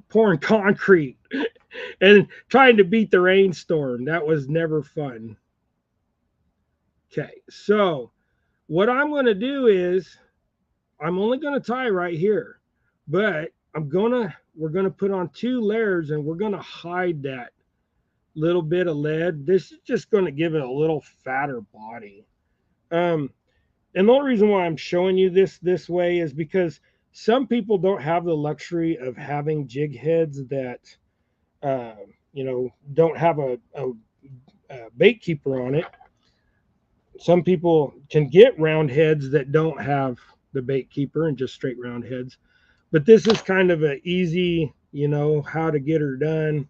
pouring concrete and trying to beat the rainstorm. That was never fun. Okay, so what I'm going to do is I'm only going to tie right here, but we're going to put on 2 layers and we're going to hide that little bit of lead. This is just going to give it a little fatter body. And the only reason why I'm showing you this way is because some people don't have the luxury of having jig heads that, don't have a bait keeper on it. Some people can get round heads that don't have the bait keeper and just straight round heads. But this is kind of an easy, how to get her done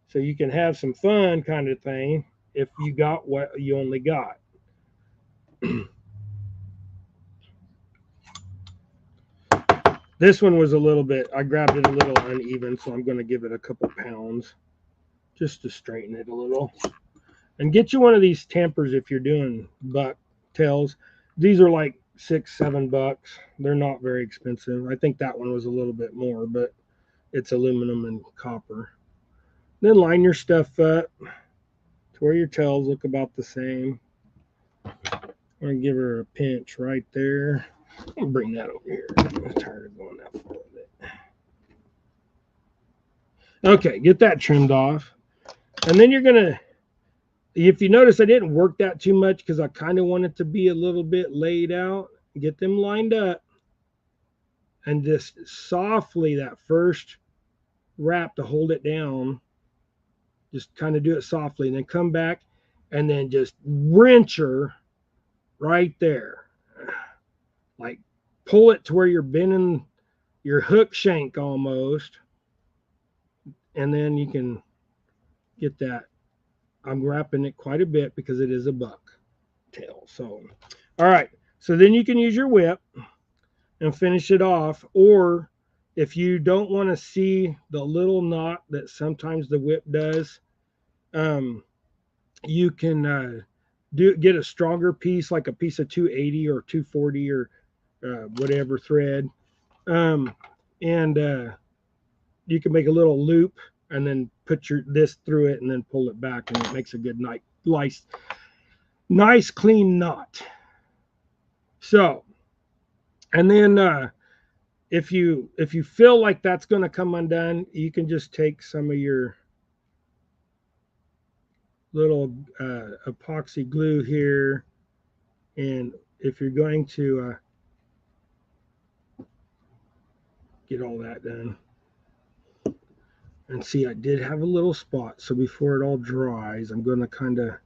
so you can have some fun kind of thing if you got what you only got. This one was a little bit, I grabbed it a little uneven, so I'm going to give it a couple pounds just to straighten it a little. And get you one of these tampers if you're doing buck tails. These are like $6-7. They're not very expensive. I think that one was a little bit more, but it's aluminum and copper. Then line your stuff up to where your tails look about the same. I'm going to give her a pinch right there. I'll bring that over here. I'm tired of going that far with it. Okay, get that trimmed off. And then you're going to, if you notice, I didn't work that too much because I kind of want it to be a little bit laid out. Get them lined up. And just softly that first wrap to hold it down. Just kind of do it softly, and then come back and then just wrench her right there. Like pull it to where you're bending your hook shank almost, and then you can get that. I'm wrapping it quite a bit because it is a buck tail. So, all right. So then you can use your whip and finish it off. Or if you don't want to see the little knot that sometimes the whip does, you can get a stronger piece, like a piece of 280 or 240 or whatever thread, um, and you can make a little loop and then put this through it and then pull it back, and it makes a good nice clean knot. So, and then if you feel like that's going to come undone, you can just take some of your little epoxy glue here, and if you're going to get all that done. And see, I did have a little spot, so before it all dries, I'm going to kind of,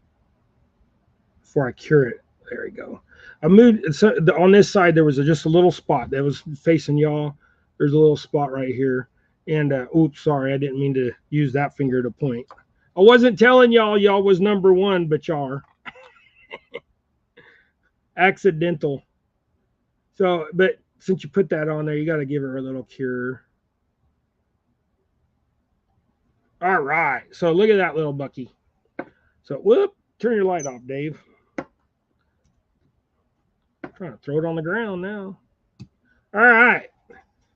before I cure it, there we go. I moved, so on this side, there was just a little spot that was facing y'all. There's a little spot right here. And, oops, sorry, I didn't mean to use that finger to point. I wasn't telling y'all was number one, but y'all are. Accidental. So, but since you put that on there, you got to give her a little cure. All right. So look at that little bucky. So, whoop, turn your light off, Dave. I'm trying to throw it on the ground now. All right.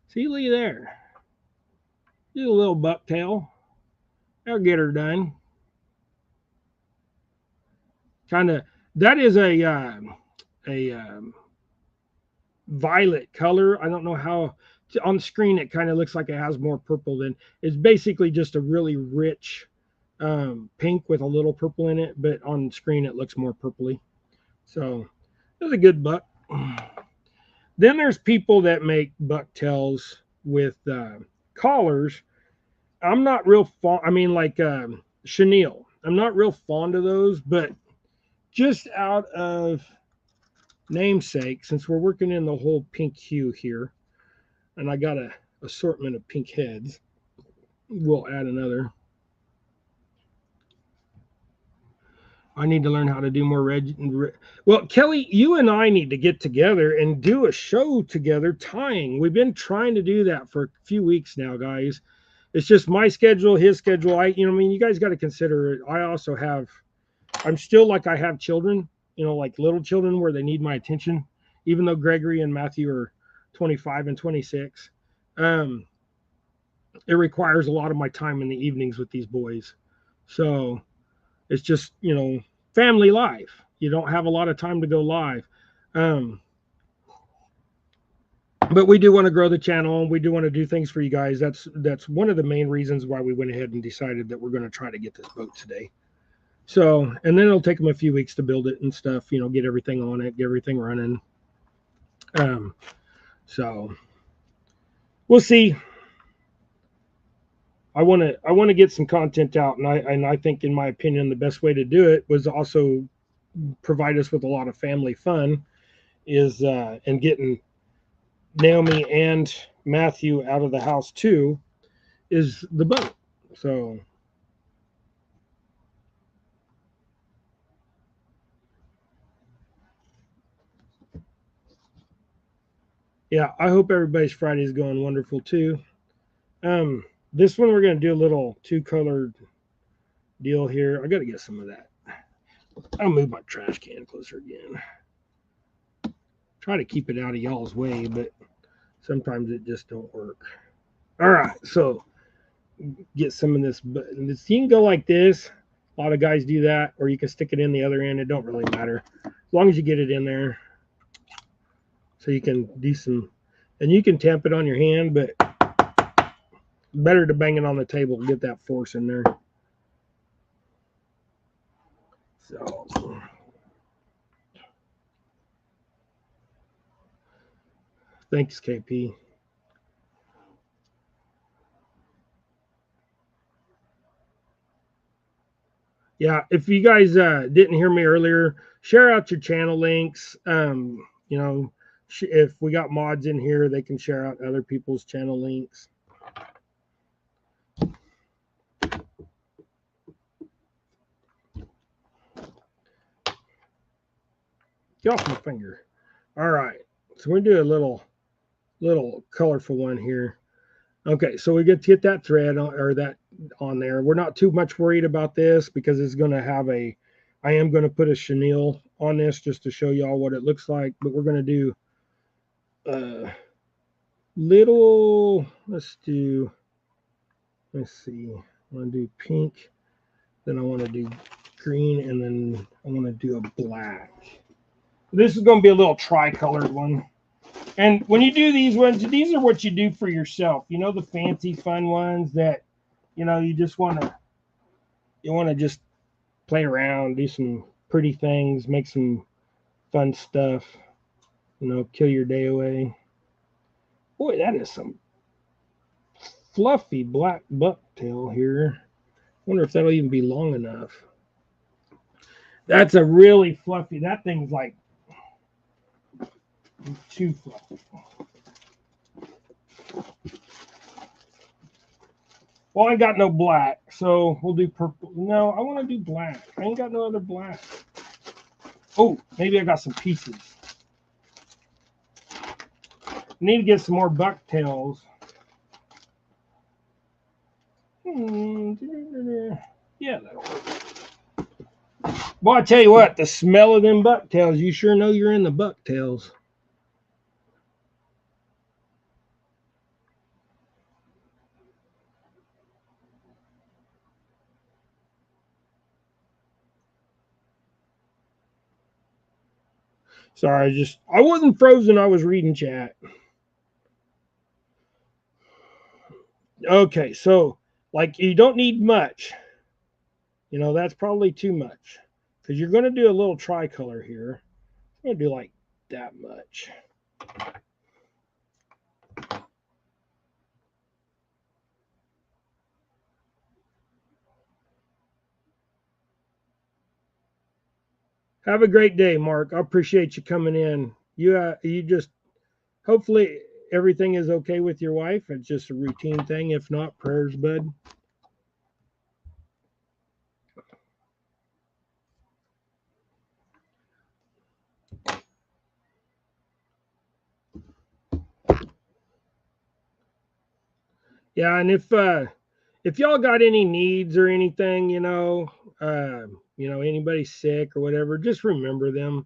See, look at there. Do a little bucktail. That'll get her done. Kind of, that is a violet color. I don't know how, on the screen it kind of looks like it has more purple than, it's basically just a really rich pink with a little purple in it, but on screen it looks more purpley. So it's a good buck. Then there's people that make bucktails with collars. I'm not real fond. I mean, like chenille. I'm not real fond of those, but just out of namesake, since we're working in the whole pink hue here, and I got a assortment of pink heads, we'll add another. I need to learn how to do more red. Well, Kelly, you and I need to get together and do a show together tying. We've been trying to do that for a few weeks now, guys. It's just my schedule, his schedule. I mean, you guys got to consider it. I also have, I'm still like I have children, like little children where they need my attention, even though Gregory and Matthew are 25 and 26. It requires a lot of my time in the evenings with these boys. So it's just, family life. You don't have a lot of time to go live. But we do want to grow the channel, and we do want to do things for you guys. That's one of the main reasons why we went ahead and decided that we're going to try to get this boat today. So, and then it'll take them a few weeks to build it and stuff, get everything on it, get everything running. So we'll see. I want to get some content out, and I think, in my opinion, the best way to do it was also provide us with a lot of family fun, is and getting Naomi and Matthew out of the house too, is the boat. So yeah, I hope everybody's Friday is going wonderful too. This one we're gonna do a little two-colored deal here. I gotta get some of that. I'll move my trash can closer again. Try to keep it out of y'all's way, but sometimes it just don't work. All right, so get some of this. But you can go like this. A lot of guys do that, or you can stick it in the other end. It don't really matter, as long as you get it in there. So you can do some, and you can tamp it on your hand, but better to bang it on the table to get that force in there. So thanks, KP. Yeah, if you guys didn't hear me earlier, share out your channel links. You know, if we got mods in here, they can share out other people's channel links. Get off my finger. All right, so we do a little colorful one here. Okay, so we get to get that thread on, or that on there. We're not too much worried about this because it's going to have a. I am going to put a chenille on this just to show y'all what it looks like, but we're going to do little. Let's see. I want to do pink, then I want to do green, and then I want to do a black. This is going to be a little tri-colored one. And when you do these ones, these are what you do for yourself. You know, the fancy fun ones that, you know, you just want to just play around, do some pretty things, make some fun stuff, you know, kill your day away. Boy, that is some fluffy black bucktail here. Wonder if that'll even be long enough. That's a really fluffy. That thing's like too fluffy. Well, I got no black, so we'll do purple. No, I want to do black. I ain't got no other black. Oh, maybe I got some pieces. I need to get some more bucktails. Yeah, that'll work. Well, I tell you what, the smell of them bucktails, you sure know you're in the bucktails. Sorry, I wasn't frozen, I was reading chat. Okay, so like you don't need much. You know, that's probably too much. Because you're going to do a little tricolor here. I'm going to do like that much. Have a great day, Mark. I appreciate you coming in. You just hopefully everything is okay with your wife. It's just a routine thing. If not, prayers, bud. Yeah, and if y'all got any needs or anything, anybody sick or whatever, just remember them.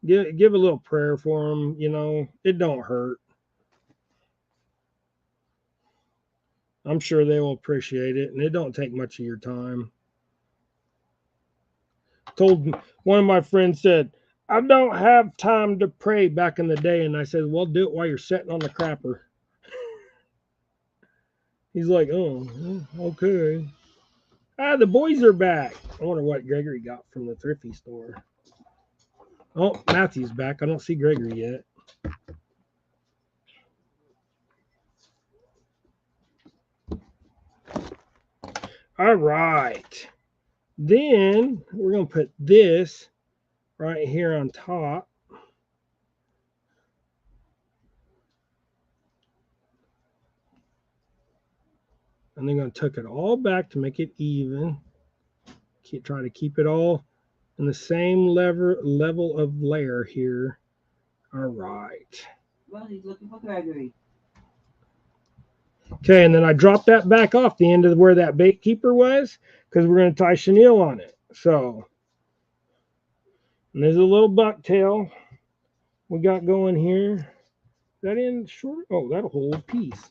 Give a little prayer for them. You know, it don't hurt. I'm sure they will appreciate it, and it don't take much of your time. Told one of my friends said, "I don't have time to pray" back in the day, and I said, "Well, do it while you're sitting on the crapper." He's like, "Oh, okay." Ah, the boys are back. I wonder what Gregory got from the thrifty store. Oh, Matthew's back. I don't see Gregory yet. All right. Then we're going to put this right here on top. And then going to tuck it all back to make it even. Try to keep it all in the same level of layer here. All right. Well, he's looking for Gregory. Okay, and then I dropped that back off the end of where that bait keeper was because we're going to tie chenille on it. So, and there's a little bucktail we got going here. Is that in short? Oh, that'll hold a piece.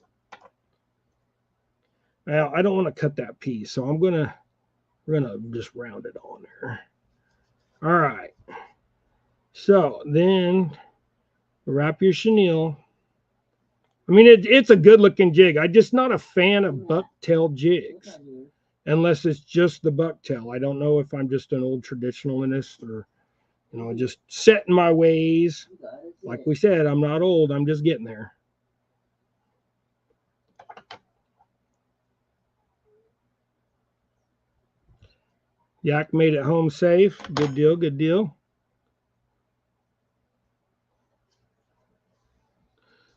Now, I don't want to cut that piece, so we're gonna just round it on there. All right. So then wrap your chenille. I mean, it's a good looking jig. I'm just not a fan of bucktail jigs unless it's just the bucktail. I don't know if I'm just an old traditionalist or, just set in my ways. Like we said, I'm not old. I'm just getting there. Yak made it home safe. Good deal, good deal.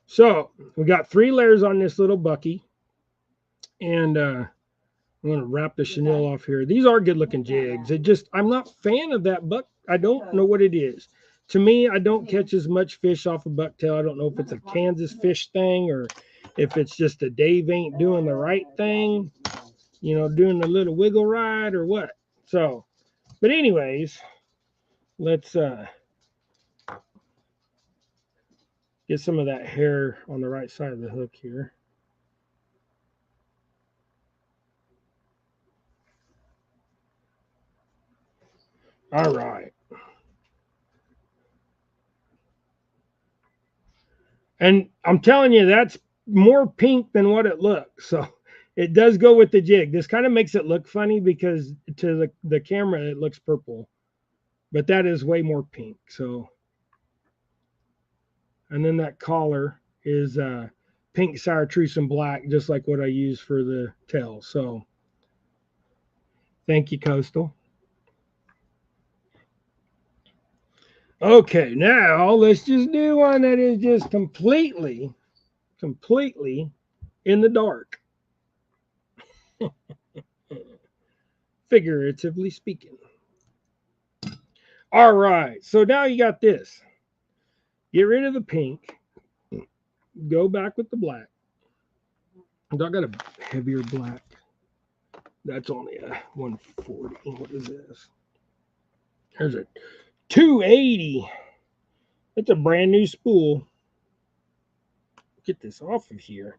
So we got 3 layers on this little bucky. And I'm going to wrap the chenille off here. These are good looking jigs. I'm not a fan of that buck. I don't know what it is. To me, I don't catch as much fish off a bucktail. I don't know if it's a Kansas fish thing or if it's just a Dave ain't doing the right thing, doing the little wiggle ride or what. So, but anyways, let's get some of that hair on the right side of the hook here. All right. And I'm telling you, that's more pink than what it looks. So it does go with the jig. This kind of makes it look funny because to the camera, it looks purple. But that is way more pink. So, and then that collar is pink, chartreuse, and black, just like what I use for the tail. So thank you, Coastal. Okay, now let's just do one that is just completely in the dark. Figuratively speaking. All right, so now you got this. Get rid of the pink. Go back with the black. I got a heavier black. That's only a 140. What is this? There's a 280. It's a brand new spool. Get this off of here.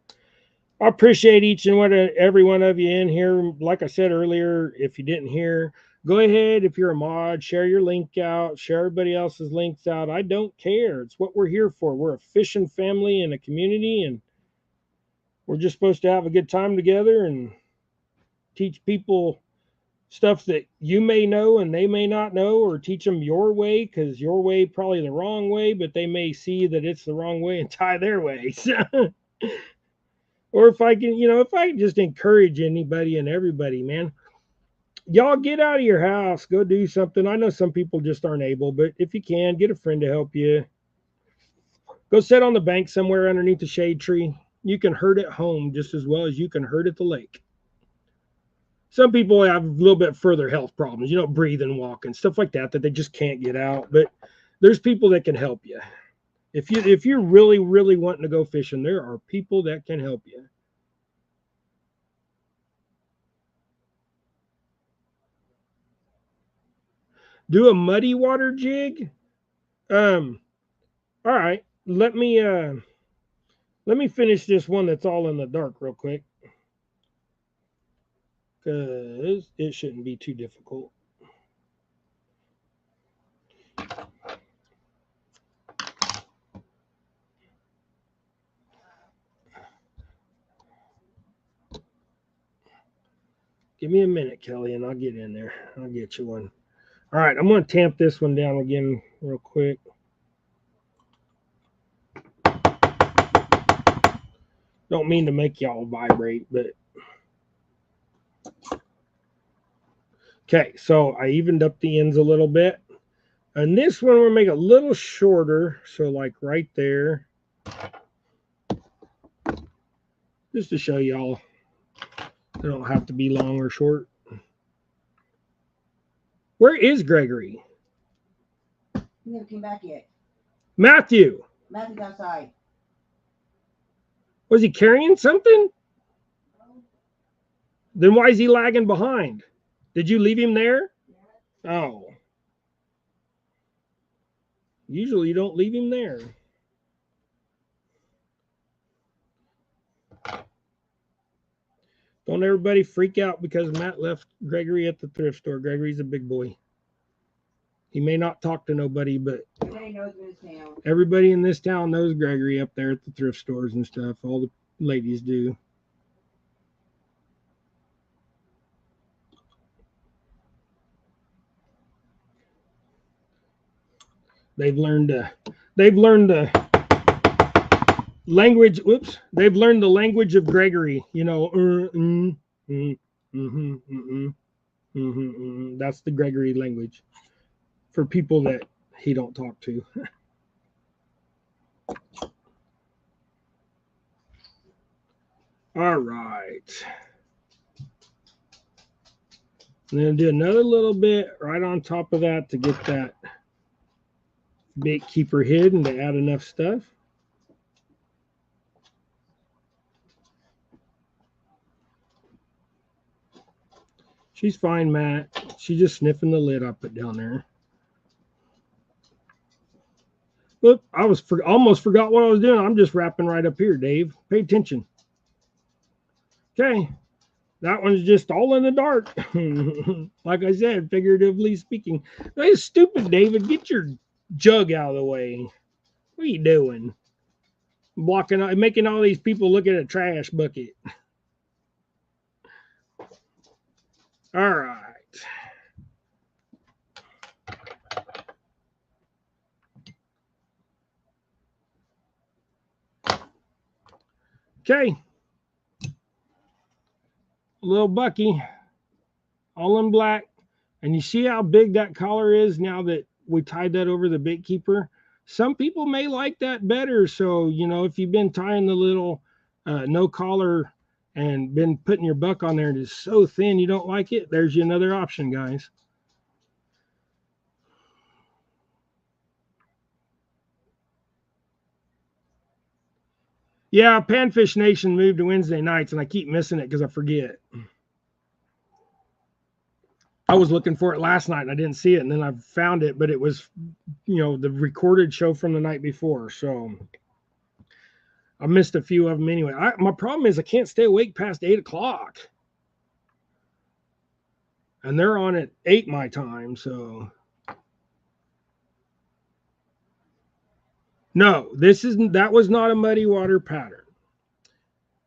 I appreciate each and every one of you in here. Like I said earlier, if you didn't hear, go ahead. If you're a mod, share your link out. Share everybody else's links out. I don't care. It's what we're here for. We're a fishing family and a community, and we're just supposed to have a good time together and teach people stuff that you may know and they may not know, or teach them your way, because your way probably the wrong way, but they may see that it's the wrong way and tie their way. Or if I can just encourage anybody and everybody, man, y'all get out of your house, go do something. I know some people just aren't able, but if you can, get a friend to help you. Go sit on the bank somewhere underneath the shade tree. You can herd at home just as well as you can herd at the lake. Some people have a little bit further health problems, breathing, walking, stuff like that they just can't get out. But there's people that can help you. If you're really, really wanting to go fishing, there are people that can help you. Do a muddy water jig. All right. Let me finish this one that's all in the dark real quick, because it shouldn't be too difficult. Give me a minute, Kelly, and I'll get in there. I'll get you one. All right, I'm going to tamp this one down again real quick. Don't mean to make y'all vibrate, but... Okay, so I evened up the ends a little bit. And this one we'll make a little shorter, so like right there. Just to show y'all, they don't have to be long or short. Where is Gregory? He never came back yet. Matthew's outside. Was he carrying something? Then why is he lagging behind? Did you leave him there? Oh. Usually you don't leave him there. Don't everybody freak out because Matt left Gregory at the thrift store. Gregory's a big boy. He may not talk to nobody, but everybody in this town knows Gregory up there at the thrift stores and stuff. All the ladies do. They've learned the language. Whoops. They've learned the language of Gregory. That's the Gregory language for people that he don't talk to. All right. I'm going to do another little bit right on top of that to get that bait keeper hidden to add enough stuff. She's fine, Matt. She's just sniffing the lid I put down there. Look, I was almost forgot what I was doing. I'm just wrapping right up here, Dave. Pay attention. Okay. That one's just all in the dark. Like I said, figuratively speaking. Hey, stupid, David. Get your jug out of the way. What are you doing? Blocking, making all these people look at a trash bucket. All right. Okay. Little Bucky, all in black. And you see how big that collar is now that we tied that over the bait keeper? Some people may like that better. So, if you've been tying the little no collar and been putting your buck on there and it's so thin you don't like it, there's another option, guys. Yeah, Panfish Nation moved to Wednesday nights, and I keep missing it because I forget. I was looking for it last night and I didn't see it, and then I found it, but it was, the recorded show from the night before. So I missed a few of them anyway. My problem is I can't stay awake past 8:00, and they're on at 8 my time. So no, that was not a muddy water pattern.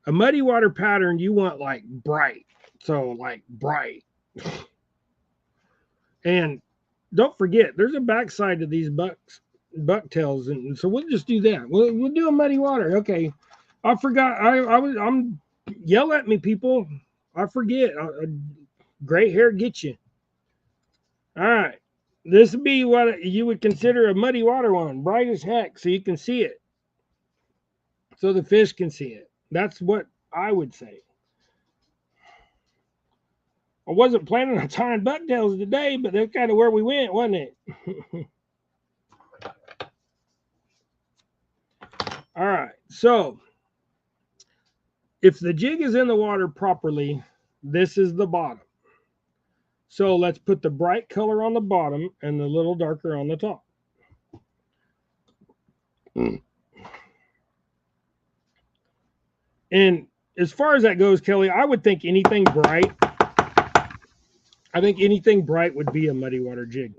A muddy water pattern you want like bright, so like bright. And don't forget, there's a backside to these bucktails, and so we'll just do that. We'll do a muddy water. Okay, I forgot. I'm yell at me, people. I forget. Gray hair gets you. All right, this would be what you would consider a muddy water one, bright as heck, so you can see it, so the fish can see it. That's what I would say. I wasn't planning on tying bucktails today, but that's kind of where we went, wasn't it? All right, so if the jig is in the water properly, this is the bottom. So let's put the bright color on the bottom and the little darker on the top. And as far as that goes, Kelly, I would think anything bright, would be a muddy water jig.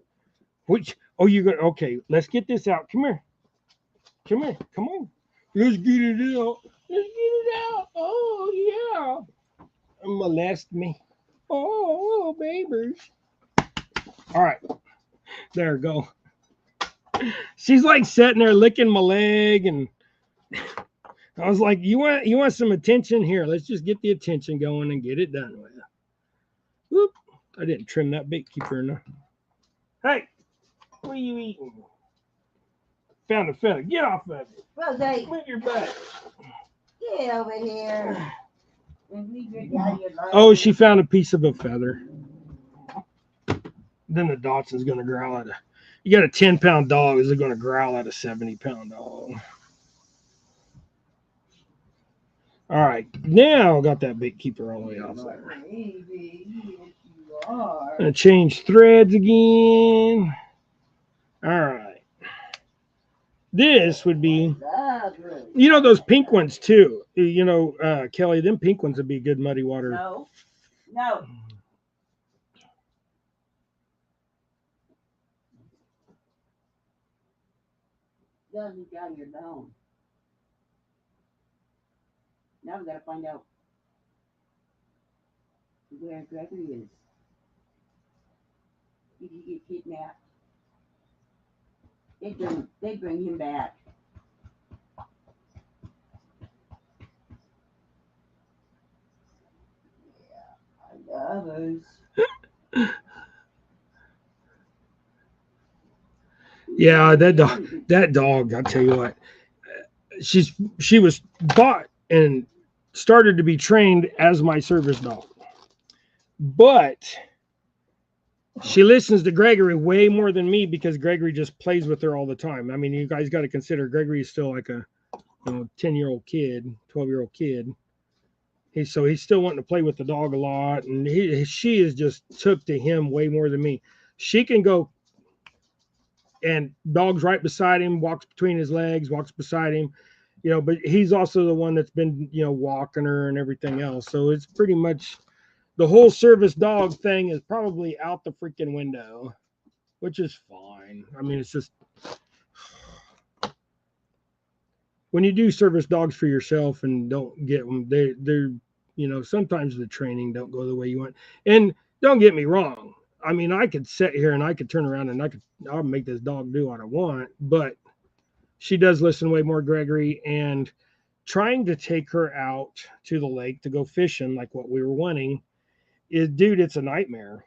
Okay, let's get this out. Come here. Come on. Let's get it out. Oh, yeah. Molest me. Oh, babies. All right. There, go. She's like sitting there licking my leg, and I was like, you want some attention? Here, let's just get the attention going and get it done with. Whoop. I didn't trim that bait keeper enough. Hey, what are you eating? Found a feather. Get off of it. Rose, Move your butt. get over here. Oh, she found a piece of a feather. Then the Dotson's going to growl at you got a 10-pound dog. Is it going to growl at a 70-pound dog? All right. Now I got that bait keeper all the way off there. I'm going to change threads again. All right. This would be, those pink ones too. Kelly, them pink ones would be good muddy water. No. Doesn't got your down. Now we gotta find out where Gregory is. Did he get kidnapped? They bring him back. Yeah, I love us. Yeah, that dog, I'll tell you what, she was bought and started to be trained as my service dog. But she listens to Gregory way more than me because Gregory just plays with her all the time. I mean, you guys got to consider Gregory is still like a 10-year-old kid, 12-year-old kid. He's still wanting to play with the dog a lot, and she is just took to him way more than me. She can go and dog's right beside him, walks between his legs, walks beside him, but he's also the one that's been, walking her and everything else. So it's pretty much the whole service dog thing is probably out the freaking window, which is fine. I mean, it's just when you do service dogs for yourself and don't get them, they're sometimes the training don't go the way you want. And don't get me wrong. I mean, I could sit here and I could turn around and I'll make this dog do what I want, but she does listen way more Gregory, and trying to take her out to the lake to go fishing like what we were wanting is, dude, it's a nightmare.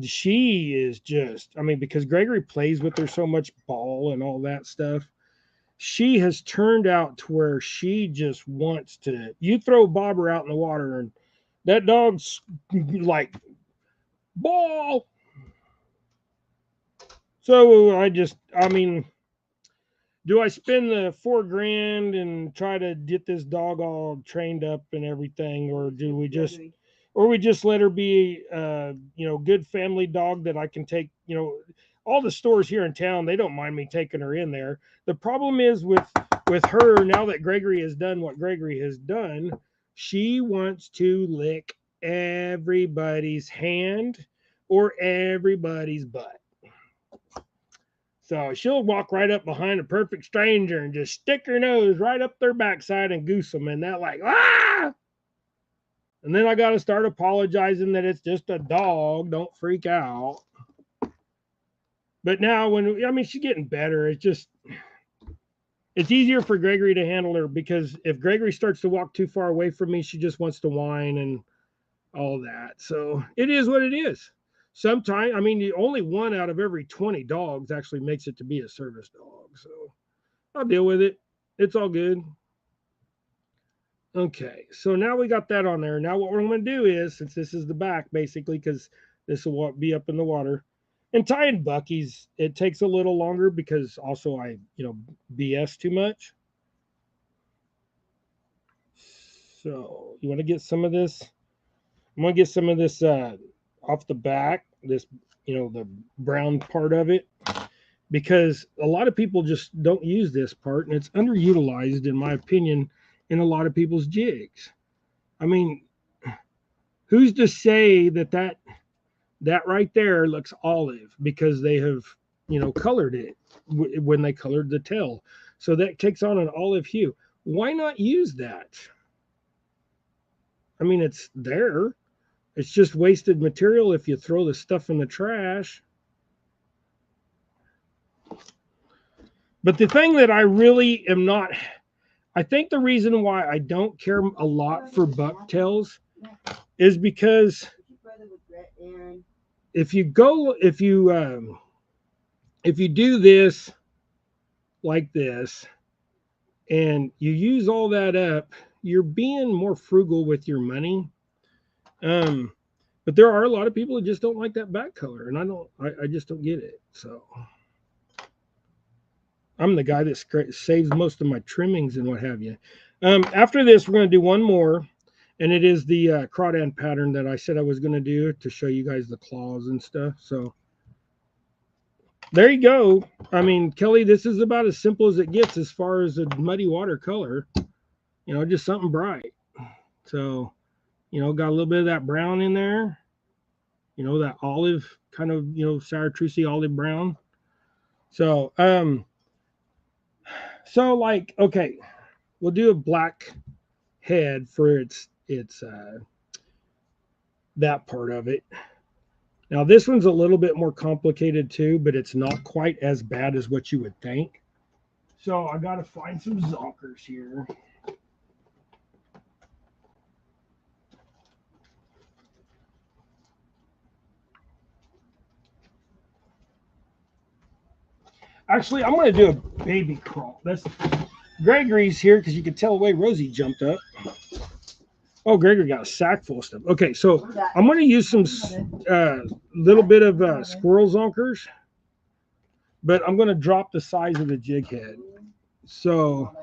She is just, I mean, because Gregory plays with her so much ball and all that stuff, she has turned out to where she just wants to, you throw Bobber out in the water and that dog's like, ball. So I mean, do I spend the $4,000 and try to get this dog all trained up and everything, or do we just, or we just let her be, good family dog that I can take, all the stores here in town, they don't mind me taking her in there. The problem is with her, now that Gregory has done what Gregory has done, she wants to lick everybody's hand or everybody's butt. So she'll walk right up behind a perfect stranger and just stick her nose right up their backside and goose them. And that like, ah! And then I got to start apologizing that it's just a dog. Don't freak out. But now she's getting better. It's easier for Gregory to handle her because if Gregory starts to walk too far away from me, she just wants to whine and all that. So it is what it is. Sometimes, only one out of every 20 dogs actually makes it to be a service dog. So I'll deal with it. It's all good. Okay, so now we got that on there. Now what we're going to do is, since this is the back basically, because this will be up in the water, and tying buckies, it takes a little longer because also I, BS too much. So you want to get some of this? I'm going to get some of this off the back, this, the brown part of it, because a lot of people just don't use this part, and it's underutilized, in my opinion, in a lot of people's jigs. I mean, who's to say that right there looks olive because they have, colored it when they colored the tail, so that takes on an olive hue. Why not use that? I mean, it's there. It's just wasted material if you throw the stuff in the trash. But the thing that I really am not, I think the reason why I don't care a lot for bucktails is because if you do this like this and you use all that up, you're being more frugal with your money. But there are a lot of people who just don't like that back color, and I just don't get it. So I'm the guy that saves most of my trimmings and what have you. After this, we're going to do one more, and it is the crawdad pattern that I said I was going to do to show you guys the claws and stuff. So there you go. I mean, Kelly, this is about as simple as it gets as far as a muddy water color. Just something bright. So, got a little bit of that brown in there. That olive kind of, chartreusey olive brown. So, like, okay, we'll do a black head for its that part of it. Now this one's a little bit more complicated too, but it's not quite as bad as what you would think. So I got to find some zonkers here. Actually, I'm going to do a baby crawl. That's Gregory's here because you can tell the way Rosie jumped up. Oh, Gregory got a sack full of stuff. Okay, so I'm going to use some little bit of squirrel zonkers, but I'm going to drop the size of the jig head. So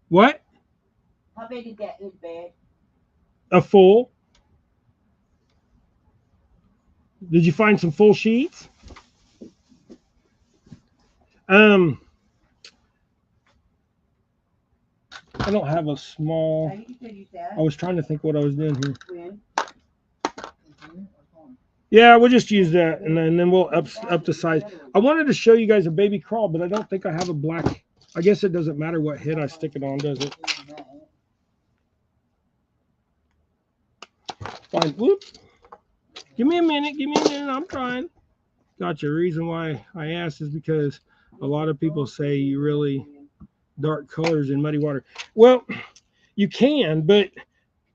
what? How big is that his bed? A full? Did you find some full sheets? I don't have a small. I was trying to think what I was doing here. Yeah, we'll just use that, and then we'll up the size. I wanted to show you guys a baby crawl, but I don't think I have a black. I guess it doesn't matter what head I stick it on, does it? Fine. Whoop. Give me a minute. Give me a minute. I'm trying. Gotcha. The reason why I asked is because a lot of people say you really dark colors in muddy water. Well, you can, but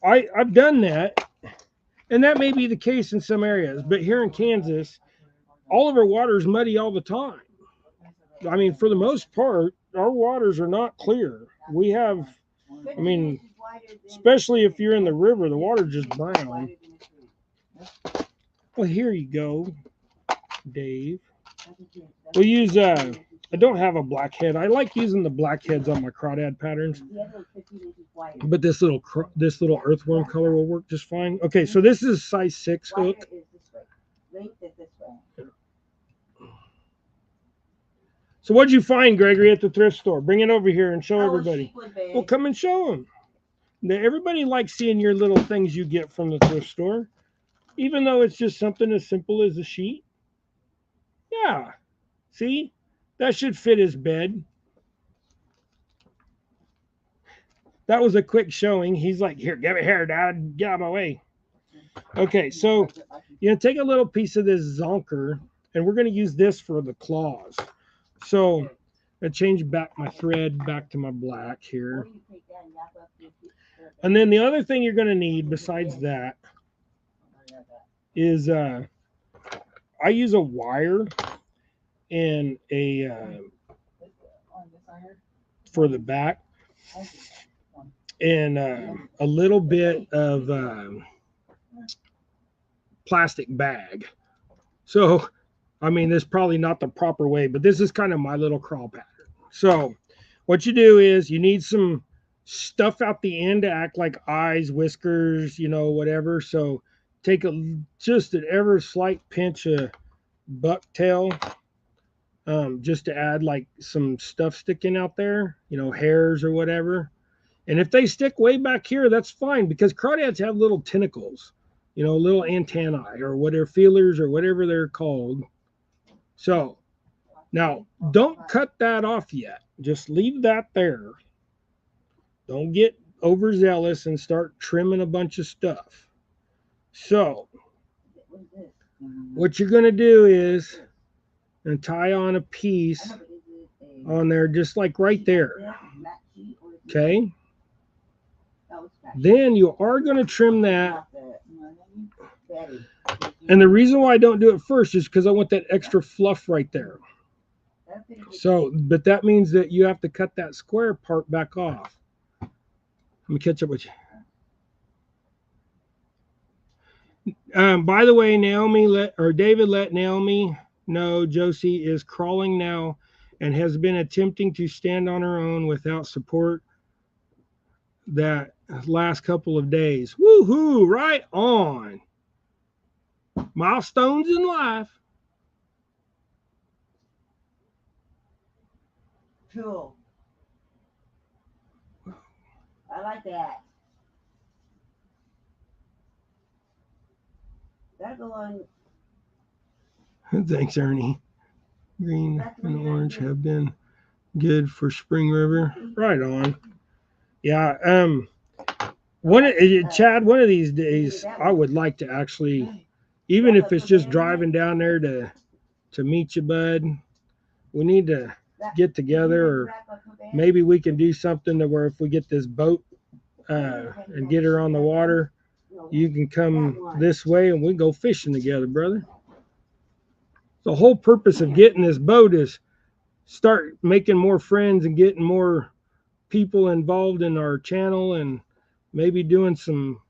I've done that, and that may be the case in some areas. But here in Kansas, all of our water is muddy all the time. I mean, for the most part, our waters are not clear. We have, I mean, especially if you're in the river, the water's just brown. Well, here you go, Dave. We'll use, I don't have a black head. I like using the black heads on my crawdad patterns. But this little earthworm color will work just fine. Okay, so this is a size 6 hook. So what'd you find, Gregory, at the thrift store? Bring it over here and show everybody. Well, come and show them. Everybody likes seeing your little things you get from the thrift store, even though it's just something as simple as a sheet. Yeah. See? That should fit his bed. That was a quick showing. He's like, here, give it here, Dad. Get out of my way. Okay, so you're going to take a little piece of this zonker, and we're going to use this for the claws. So I change back my thread back to my black here. And then the other thing you're going to need besides that is I use a wire and a for the back and a little bit of plastic bag. So I mean, this is probably not the proper way, but this is kind of my little crawl pattern. So what you do is you need some stuff out the end to act like eyes, whiskers, you know, whatever. So take just an ever slight pinch of bucktail, just to add like some stuff sticking out there, you know, hairs or whatever. And if they stick way back here, that's fine, because crawdads have little tentacles, you know, little antennae or whatever, feelers or whatever they're called. So now don't cut that off yet. Just leave that there. Don't get overzealous and start trimming a bunch of stuff. So what you're going to do is and tie on a piece on there, just like right there. Okay. Then you are going to trim that. And the reason why I don't do it first is because I want that extra fluff right there. So, but that means that you have to cut that square part back off. Let me catch up with you. By the way, David let Naomi know Josie is crawling now and has been attempting to stand on her own without support that last couple of days. Woohoo! Right on. Milestones in life. Cool. I like that. That'll go on. Thanks, Ernie. Green and orange have been good for Spring River. Right on. Yeah. Chad, one of these days, I would like to actually, even if it's just driving down there to meet you, bud, we need to get together, or maybe we can do something to where if we get this boat and get her on the water, you can come this way and we go fishing together, brother. The whole purpose of getting this boat is start making more friends and getting more people involved in our channel, and maybe doing some,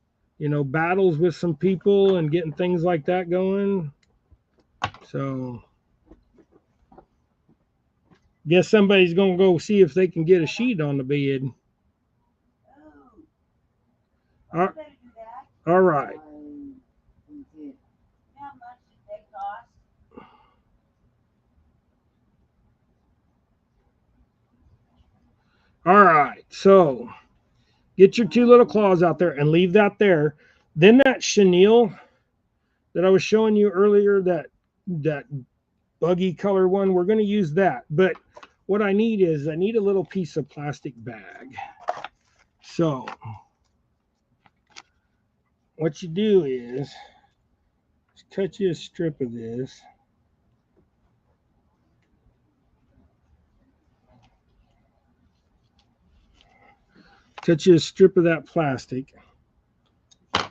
battles with some people and getting things like that going. So guess somebody's gonna go see if they can get a sheet on the bed. All right. All right, so get your two little claws out there and leave that there. Then that chenille that I was showing you earlier, that buggy color one, we're going to use that. But what I need is a little piece of plastic bag. So what you do is cut you a strip of this. Cut you a strip of that plastic,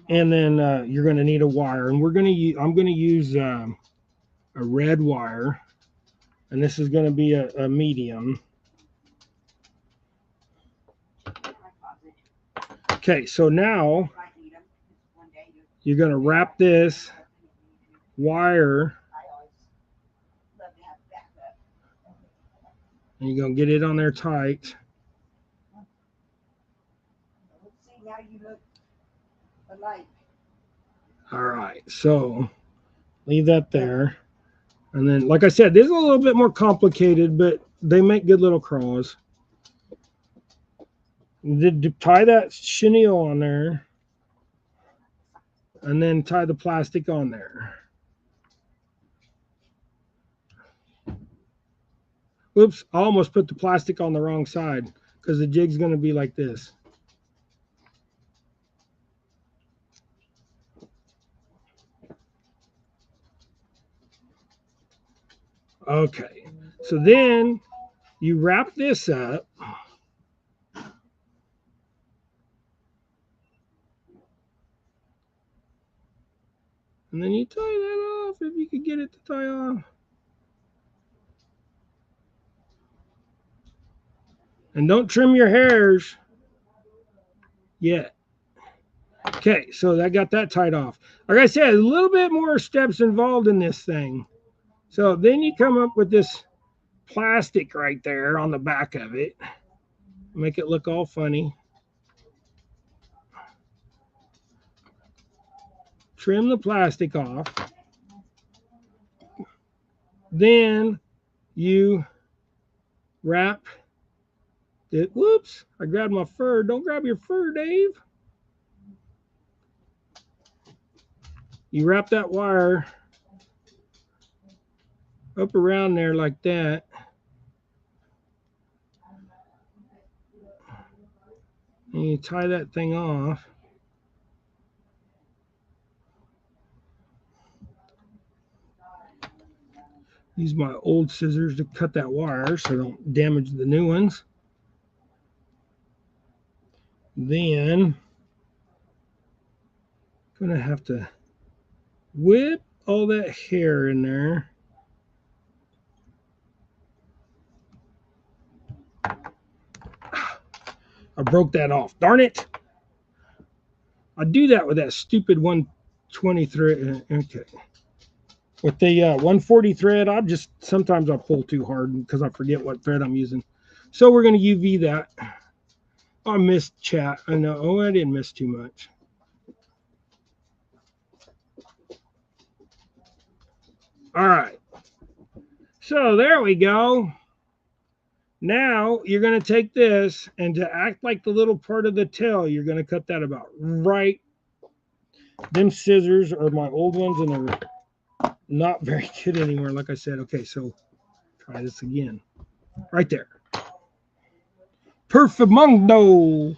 and then you're going to need a wire, and I'm going to use a red wire, and this is going to be a medium. Okay, so now you're going to wrap this wire, and you're going to get it on there tight. All right, so leave that there. And then, like I said, this is a little bit more complicated, but they make good little craws. Tie that chenille on there, and then tie the plastic on there. Oops, I almost put the plastic on the wrong side because the jig's going to be like this. Okay, so then you wrap this up. And then you tie that off if you could get it to tie off. And don't trim your hairs yet. Okay, so I got that tied off. Like I said, a little bit more steps involved in this thing. So then you come up with this plastic right there on the back of it. Make it look all funny. Trim the plastic off. Then you wrap it. Whoops, I grabbed my fur. Don't grab your fur, Dave. You wrap that wire up around there like that. And you tie that thing off. Use my old scissors to cut that wire so I don't damage the new ones. Then I'm gonna have to whip all that hair in there. I broke that off. Darn it. I do that with that stupid 120 thread. Okay. With the 140 thread, sometimes I pull too hard because I forget what thread I'm using. So we're going to UV that. I missed chat. I know. Oh, I didn't miss too much. All right. So there we go. Now you're going to take this, and to act like the little part of the tail, you're going to cut that about right. Them scissors are my old ones, and they're not very good anymore, like I said. Okay, so try this again. Right there. Perfamundo.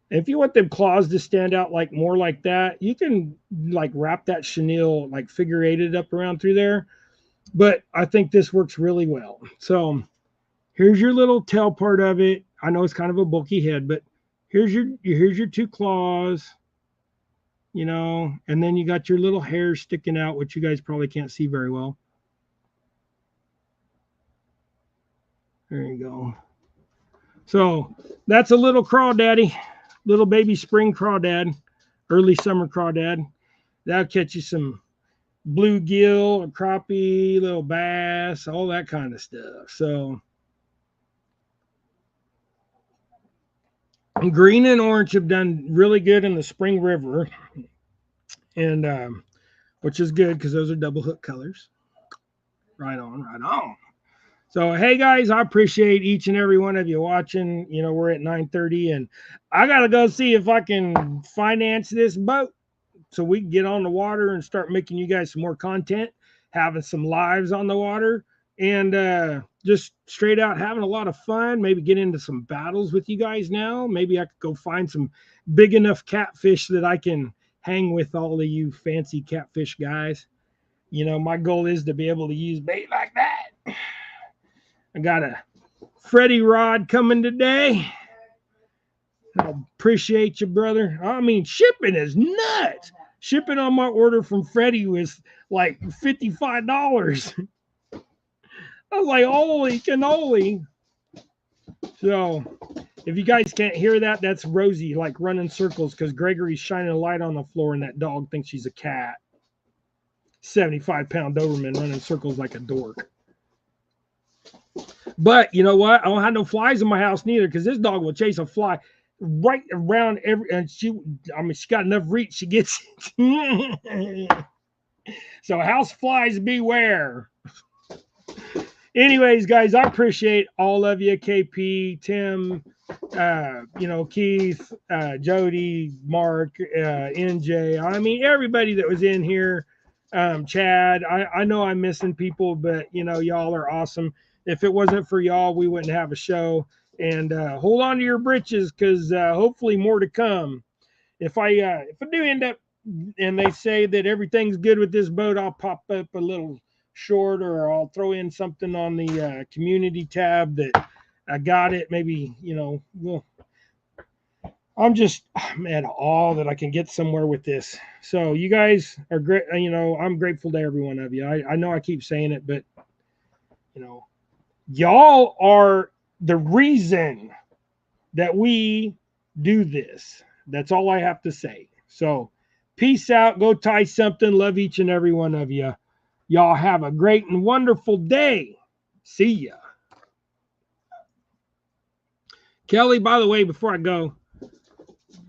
If you want them claws to stand out like more like that, you can like wrap that chenille, like figure eight it up around through there. But I think this works really well. So here's your little tail part of it. I know it's kind of a bulky head, but here's your two claws, you know, and then you got your little hairs sticking out, which you guys probably can't see very well. There you go. So that's a little crawdaddy, little baby spring crawdad, early summer crawdad. That'll catch you some bluegill, a crappie, little bass, all that kind of stuff. So green and orange have done really good in the spring river, and which is good because those are double hook colors. Right on, right on. So hey guys, I appreciate each and every one of you watching. You know, we're at 9:30, and I gotta go see if I can finance this boat so we can get on the water and start making you guys some more content, having some lives on the water, and just straight out having a lot of fun. Maybe get into some battles with you guys now. Maybe I could go find some big enough catfish that I can hang with all of you fancy catfish guys. You know, my goal is to be able to use bait like that. I got a Freddy rod coming today. I appreciate you, brother. I mean, shipping is nuts. Shipping on my order from Freddy was like $55. I was like, holy cannoli. So if you guys can't hear that, that's Rosie like running circles because Gregory's shining a light on the floor and that dog thinks she's a cat. 75-pound Doberman running circles like a dork. But you know what? I don't have no flies in my house neither because this dog will chase a fly right around every. And she got enough reach. She gets. So house flies beware. Anyways, guys, I appreciate all of you. KP, Tim, you know, Keith, Jody, Mark, NJ. I mean, everybody that was in here. Chad. I know I'm missing people, but you know, y'all are awesome. If it wasn't for y'all, we wouldn't have a show. And hold on to your britches because hopefully more to come. If I do end up and they say that everything's good with this boat, I'll pop up a little short or I'll throw in something on the community tab that I got it. Maybe, you know, well, I'm at awe that I can get somewhere with this. So you guys are great. You know, I'm grateful to every one of you. I know I keep saying it, but you know, y'all are the reason that we do this. That's all I have to say. So peace out. Go tie something. Love each and every one of you. Y'all have a great and wonderful day. See ya. Kelly, by the way, before I go,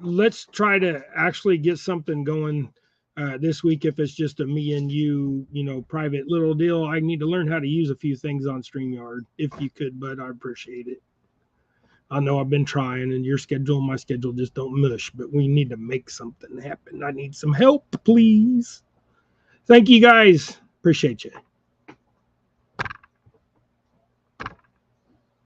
let's try to actually get something going this week. If it's just a me and you, you know, private little deal, I need to learn how to use a few things on StreamYard. If you could, but I appreciate it. I know I've been trying, and your schedule and my schedule just don't mush, but we need to make something happen. I need some help, please. Thank you, guys. Appreciate you.